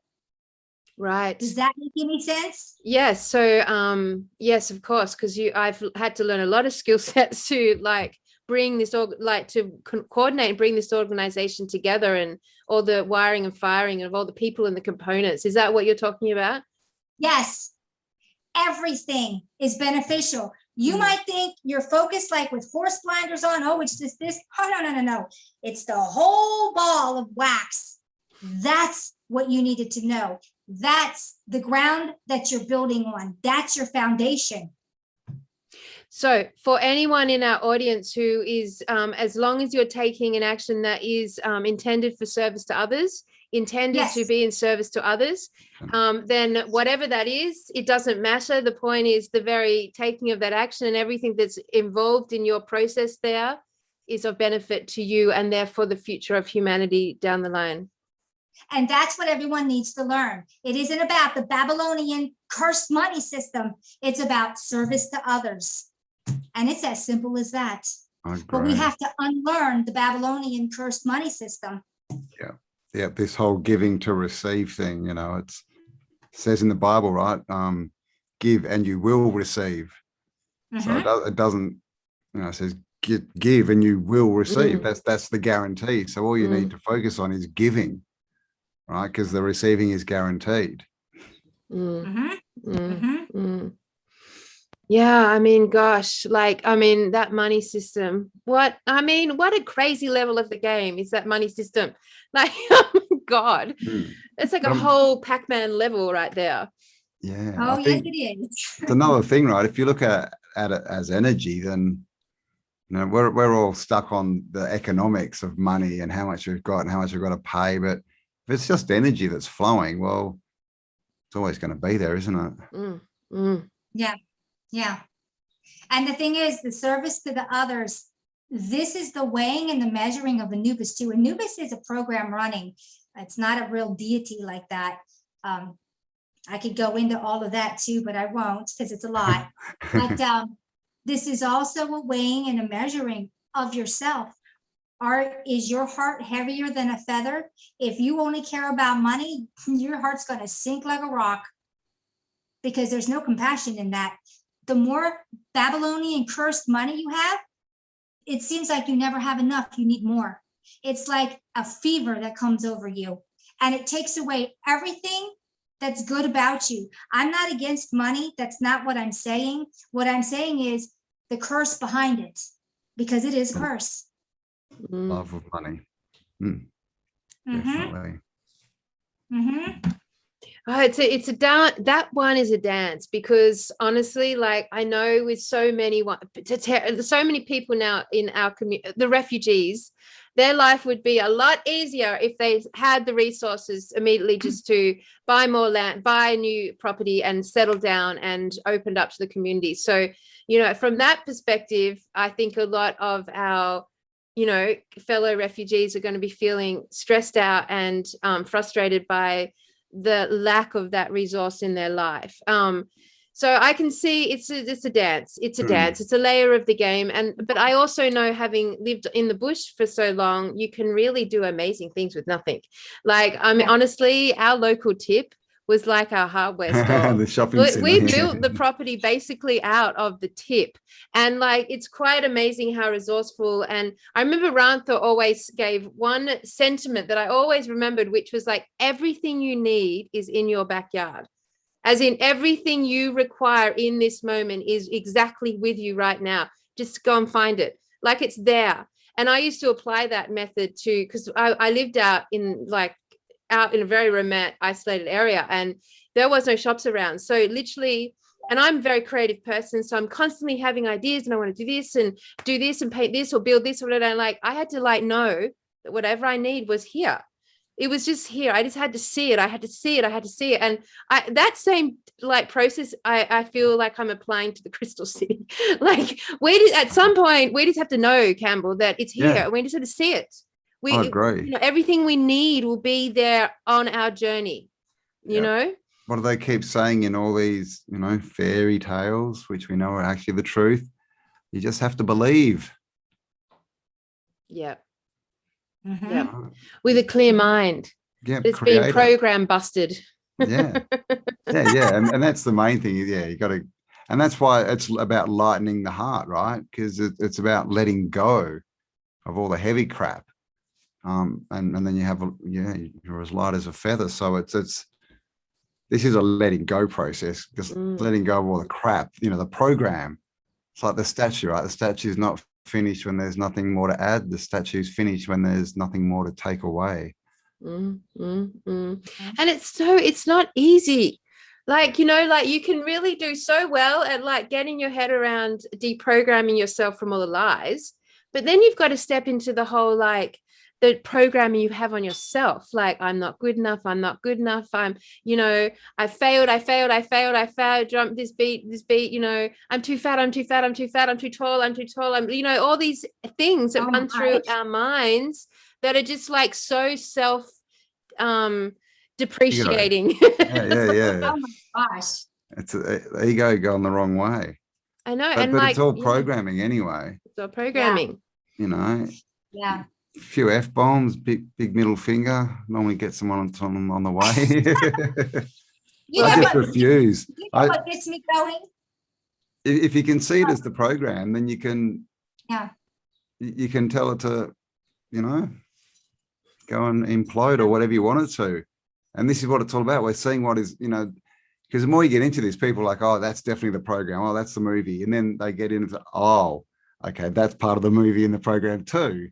Right. Does that make any sense? Yes. So yes, of course, because I've had to learn a lot of skill sets to like bring this to coordinate and bring this organization together, and all the wiring and firing of all the people and the components. Is that what you're talking about? Yes. Everything is beneficial. You might think you're focused like with horse blinders on, oh, it's just this. Oh, no. It's the whole ball of wax. That's what you needed to know. That's the ground that you're building on. That's your foundation. So for anyone in our audience who is, as long as you're taking an action that is intended for service to others, intended to be in service to others, then whatever that is, it doesn't matter. The point is the very taking of that action, and everything that's involved in your process there is of benefit to you, and therefore the future of humanity down the line. And that's what everyone needs to learn. It isn't about the Babylonian cursed money system. It's about service to others. And it's as simple as that. But we have to unlearn the Babylonian cursed money system. Yeah, this whole giving to receive thing, you know, it says in the Bible, right? Give and you will receive. So it doesn't, you know, it says give and you will receive. That's the guarantee. So all you need to focus on is giving, right? Because the receiving is guaranteed. Yeah, I mean, gosh, like, I mean, that money system, what a crazy level of the game is that money system. Like, oh my God, it's like a whole Pac-Man level right there. Yeah. Oh, yes, it is. It's another thing, right? If you look at it as energy, then, you know, we're all stuck on the economics of money and how much we've got and how much we've got to pay. But if it's just energy that's flowing, well, it's always going to be there, isn't it? Yeah. And the thing is, the service to the others, this is the weighing and the measuring of Anubis too. Anubis is a program running. It's not a real deity like that. I could go into all of that too, but I won't because it's a lot. But this is also a weighing and a measuring of yourself. Is your heart heavier than a feather? If you only care about money, your heart's going to sink like a rock, because there's no compassion in that. The more Babylonian cursed money you have, it seems like you never have enough. You need more. It's like a fever that comes over you, and it takes away everything that's good about you. I'm not against money. That's not what I'm saying. What I'm saying is the curse behind it, because it is a curse. Love of money. Definitely. Oh, it's a dance. That one is a dance, because honestly, like, I know with so many people now in our community, the refugees, their life would be a lot easier if they had the resources immediately just to buy more land, buy a new property and settle down and opened up to the community. So, you know, from that perspective, I think a lot of our, you know, fellow refugees are going to be feeling stressed out and frustrated by the lack of that resource in their life. So I can see it's a dance. It's a dance. It's a layer of the game. But I also know, having lived in the bush for so long, you can really do amazing things with nothing. Like, I mean, honestly, our local tip was like our hardware store. The shopping center. We built the property basically out of the tip. And like, it's quite amazing how resourceful. And I remember Rantha always gave one sentiment that I always remembered, which was like, everything you need is in your backyard. as in everything you require in this moment is exactly with you right now. Just go and find it, like it's there. And I used to apply that method to, because I lived out in a very remote, isolated area, and there was no shops around. So literally, and I'm a very creative person, so I'm constantly having ideas, and I want to do this and paint this or build this or whatever. And like, I had to know that whatever I need was here. It was just here. I just had to see it. I had to see it. And that same process, I feel like I'm applying to the Crystal City. Like at some point, we just have to know, Cambell, that it's here. Yeah. We just have to see it. I agree. Everything we need will be there on our journey, you know? What do they keep saying in all these, fairy tales, which we know are actually the truth? You just have to believe. Yeah. Mhm. Yeah. With a clear mind. Yeah. It's been program busted. Yeah. Yeah. And that's the main thing. Yeah. You got to, and that's why it's about lightening the heart, right? Because it's about letting go of all the heavy crap. And then you have, you're as light as a feather. So this is a letting go process, just letting go of all the crap, the program. It's like the statue, right? The statue is not finished when there's nothing more to add. The statue is finished when there's nothing more to take away. And it's not easy. You can really do so well at getting your head around deprogramming yourself from all the lies, but then you've got to step into the whole the programming you have on yourself, I'm not good enough, I'm I failed, jump this beat, I'm too fat, I'm too tall, I'm all these things that run through our minds that are just so self depreciating. Oh my gosh. It's the ego going the wrong way. I know. But it's all programming anyway. It's all programming. Yeah. A few F-bombs, big middle finger, normally gets them on the way. I just refuse. What gets me going? If you can see it as the program, then you can tell it to, go and implode or whatever you want it to. And this is what it's all about. We're seeing what is, because the more you get into this, people are like, oh, that's definitely the program. Oh, that's the movie. And then they get into, oh, okay, that's part of the movie in the program too.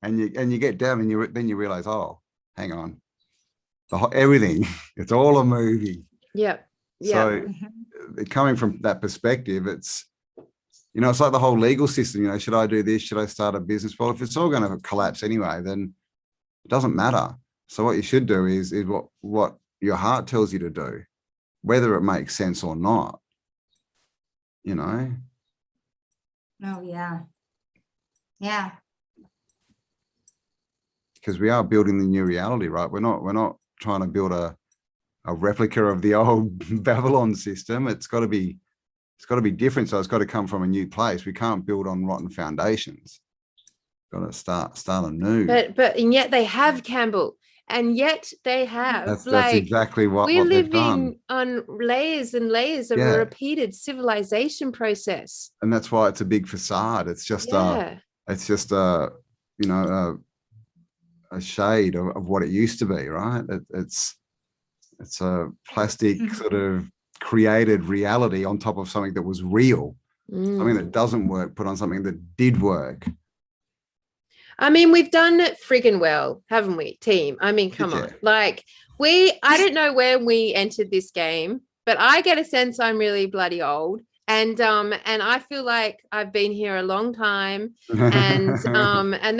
And you get down and then you realize, oh, hang on, everything, it's all a movie. Yeah. So coming from that perspective, it's, it's like the whole legal system, should I do this? Should I start a business? Well, if it's all going to collapse anyway, then it doesn't matter. So what you should do is what your heart tells you to do, whether it makes sense or not, Oh, yeah. Yeah. Because we are building the new reality, right? We're not trying to build a replica of the old Babylon system. It's got to be different. So it's got to come from a new place. We can't build on rotten foundations. Got to start anew. And yet they have, Cambell. And yet they have. That's exactly what we're they've done. living on layers and layers of a repeated civilization process. And that's why it's a big facade. It's just a shade of what it used to be, right? It's a plastic sort of created reality on top of something that was real. Something that doesn't work put on something that did work. I mean, we've done it friggin' well, haven't we, team? I mean, come on. I don't know where we entered this game, but I get a sense I'm really bloody old. And I feel like I've been here a long time. And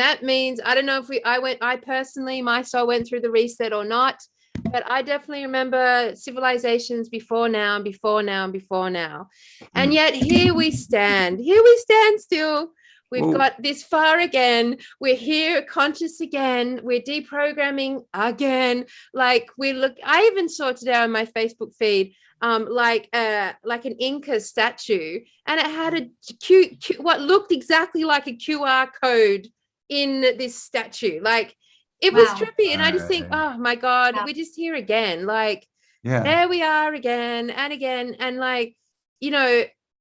that means, I don't know if I personally, my soul went through the reset or not, but I definitely remember civilizations before now and before now and before now. And yet here we stand still. We've got this far again. We're here conscious again. We're deprogramming again. I even saw today on my Facebook feed, like an Inca statue, and it had a what looked exactly like a QR code in this statue. It was trippy. And I just think, oh my God, we're just here again. There we are again and again. And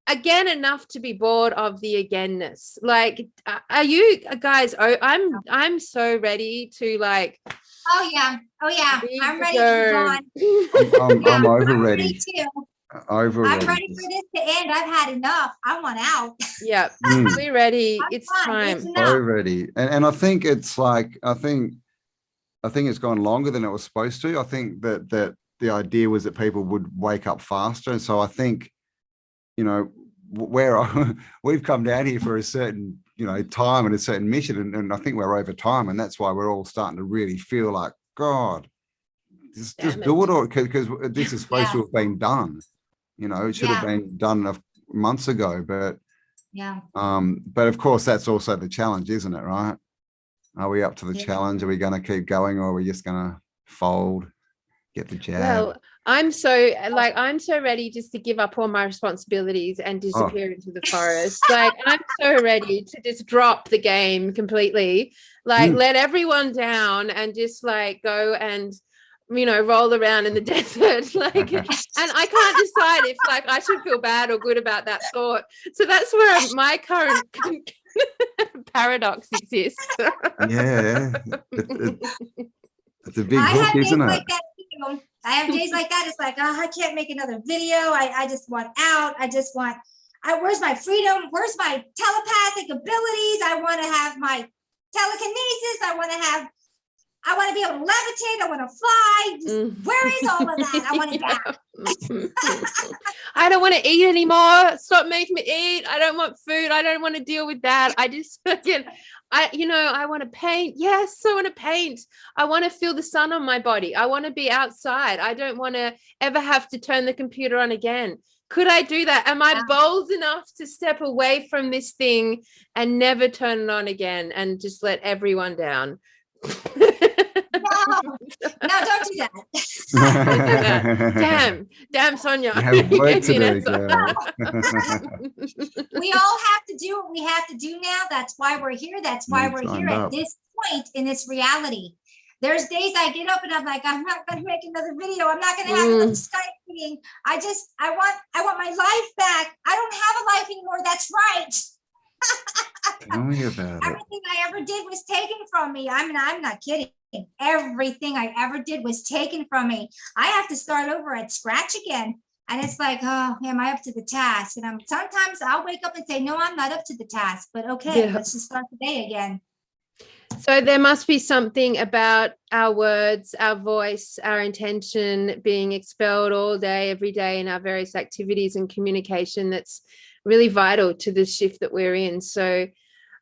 again, enough to be bored of the againness. Are you guys? I'm so ready to Oh yeah. Need I'm to ready to be go. gone. I'm over I'm ready. too. Over I'm ready. ready for this to end. I've had enough. I want out. Yeah, Mm. we're ready. I'm It's done. time. It's So enough. ready. And I think it's like, I think it's gone longer than it was supposed to. I think that the idea was that people would wake up faster. And so I think, you know, we've come down here for a certain, you know, time and a certain mission. And I think we're over time. And that's why we're all starting to really feel like, God, just do it all, because this is supposed to have been done. You know, it should have been done months ago. But but of course, that's also the challenge, isn't it? Right? Are we up to the challenge? Are we going to keep going, or are we just going to fold, get the jab? Well, I'm so ready just to give up all my responsibilities and disappear into the forest. Like, I'm so ready to just drop the game completely, like let everyone down and just like go and, you know, roll around in the desert. Like, and I can't decide if like I should feel bad or good about that thought. So that's where my current paradox exists. Yeah, it's a big hook, isn't it? Like that too. I have days like that. It's like, oh, I can't make another video. I just want out. Where's my freedom? Where's my telepathic abilities? I want to have my telekinesis. I want to be able to levitate. I want to fly. Where is all of that? I want it back. I don't want to eat anymore. Stop making me eat. I don't want food. I don't want to deal with that. I just I want to paint. Yes, I want to paint. I want to feel the sun on my body. I want to be outside. I don't want to ever have to turn the computer on again. Could I do that? Am I bold enough to step away from this thing and never turn it on again and just let everyone down? No, don't do that. Damn, Sonja. You have work to do, girl. We all have to do what we have to do now. That's why we're here. That's why we're here at this point in this reality. There's days I get up and I'm like, I'm not going to make another video. I'm not going to have another Skype meeting. I want my life back. I don't have a life anymore. That's right. Tell me about it. Everything I ever did was taken from me. I'm not kidding. Everything I ever did was taken from me. I have to start over at scratch again. And it's like, oh, am I up to the task? And sometimes I'll wake up and say, no, I'm not up to the task, but okay, let's just start the day again. So there must be something about our words, our voice, our intention being expelled all day, every day in our various activities and communication that's really vital to the shift that we're in. So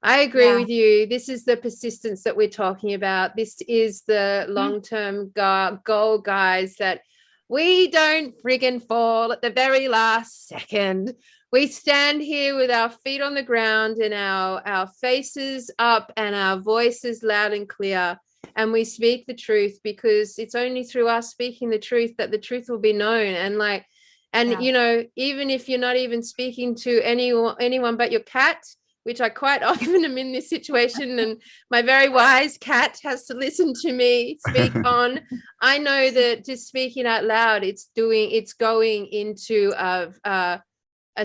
I agree with you. This is the persistence that we're talking about. This is the long-term goal, guys, that we don't friggin' fall at the very last second. We stand here with our feet on the ground and our faces up and our voices loud and clear. And we speak the truth, because it's only through us speaking the truth that the truth will be known. And you know, even if you're not even speaking to anyone but your cat, which I quite often am in this situation, and my very wise cat has to listen to me speak on. I know that just speaking out loud, it's going into a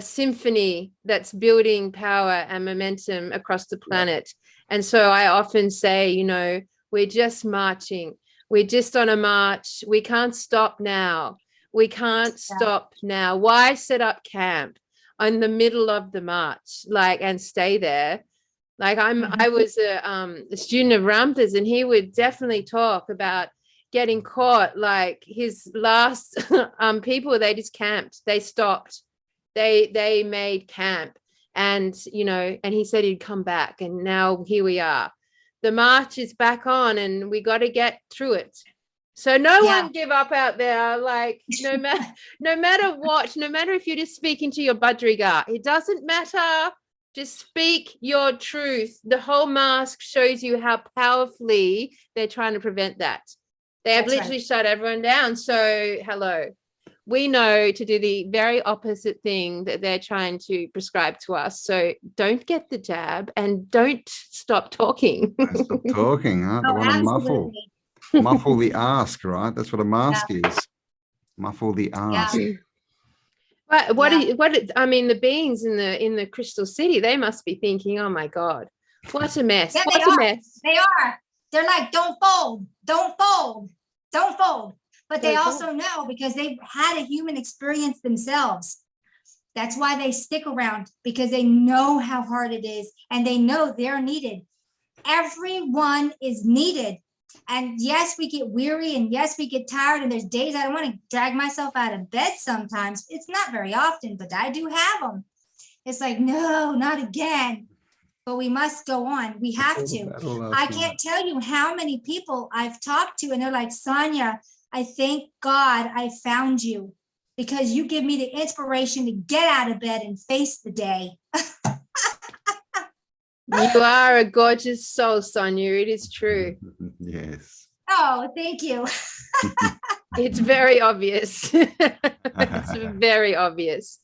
symphony that's building power and momentum across the planet. And so I often say, you know, we're just marching. We're just on a march. We can't stop now. We can't stop now. Why set up camp in the middle of the march, like, and stay there? Like I was a student of Ramtha's, and he would definitely talk about getting caught. Like his last people, they just camped. They stopped. They made camp, and you know, and he said he'd come back, and now here we are. The march is back on, and we got to get through it. So no one give up out there. Like no matter what, no matter if you're just speaking to your budgerigar, it doesn't matter. Just speak your truth. The whole mask shows you how powerfully they're trying to prevent that. They have literally shut everyone down. So hello, we know to do the very opposite thing that they're trying to prescribe to us. So don't get the jab and don't stop talking. Stop talking, huh? They want to muffle the ask, right? That's what a mask is. Muffle the ask. But I mean, the beings in the Crystal City, they must be thinking, oh my God, what a mess. What a mess. They are. They're like, don't fold, don't fold, don't fold. But they Don't also know because they've had a human experience themselves. That's why they stick around, because they know how hard it is and they know they're needed. Everyone is needed. And yes, we get weary and yes, we get tired. And there's days I don't want to drag myself out of bed sometimes. It's not very often, but I do have them. It's like, no, not again. But we must go on. We have to. I can't tell you how many people I've talked to and they're like, Sonja, I thank God I found you because you give me the inspiration to get out of bed and face the day. You are a gorgeous soul, Sonja. It is true. Yes. Oh, thank you. It's very obvious. It's very obvious.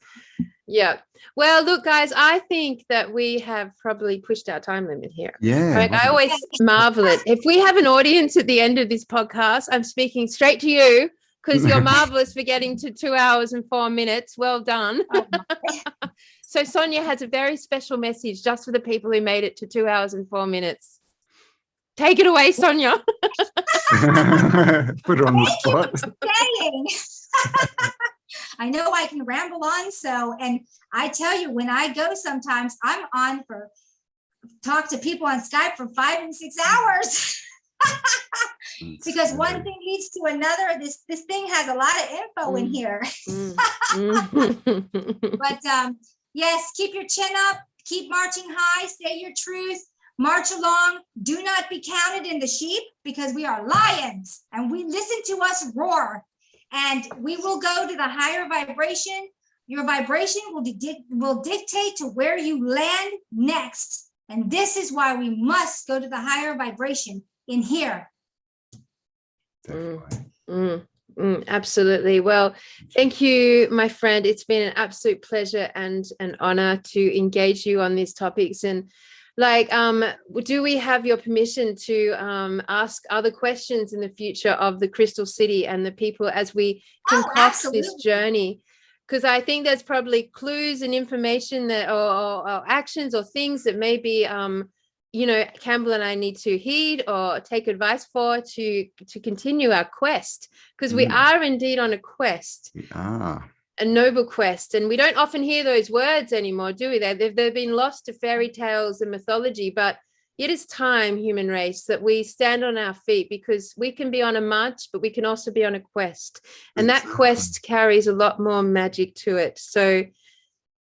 Yeah. Well, look, guys, I think that we have probably pushed our time limit here. Yeah. Right? I always marvel at if we have an audience at the end of this podcast, I'm speaking straight to you because you're marvelous for getting to 2 hours and 4 minutes. Well done. So Sonja has a very special message just for the people who made it to 2 hours and 4 minutes. Take it away, Sonja. Put her on the spot. I know I can ramble on, and I tell you, when I go sometimes, I'm on for talk to people on Skype for 5 and 6 hours. Because one thing leads to another. This thing has a lot of info in here. But yes, keep your chin up, keep marching high, say your truth, march along. Do not be counted in the sheep because we are lions and we listen to us roar. And we will go to the higher vibration. Your vibration will dictate to where you land next. And this is why we must go to the higher vibration in here. Absolutely. Well, thank you, my friend. It's been an absolute pleasure and an honor to engage you on these topics. And do we have your permission to ask other questions in the future of the Crystal City and the people as we concoct this journey? Because I think there's probably clues and information that or actions or things that maybe Cambell and I need to heed or take advice for to continue our quest, because we are indeed on a quest. We are. A noble quest, and we don't often hear those words anymore, do we? They've been lost to fairy tales and mythology, but it is time, human race, that we stand on our feet, because we can be on a march, but we can also be on a quest, and that quest carries a lot more magic to it. So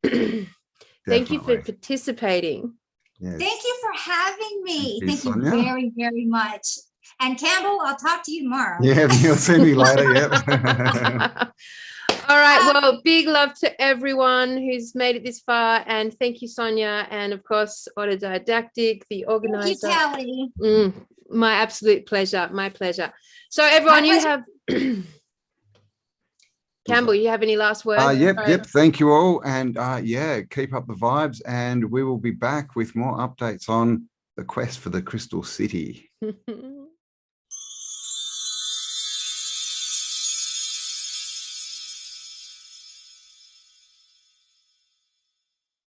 thank you for participating. Yes. Thank you for having me. Thank you very, very much. And Cambell, I'll talk to you tomorrow. Yeah, you'll see me later. Yeah. All right. Well, big love to everyone who's made it this far. And thank you, Sonja. And of course, Autodidactic, the organizer. Thank you, Kelly. My absolute pleasure. My pleasure. So everyone, you have... Cambell, you have any last words? Yep. Thank you all. And keep up the vibes. And we will be back with more updates on the quest for the Crystal City.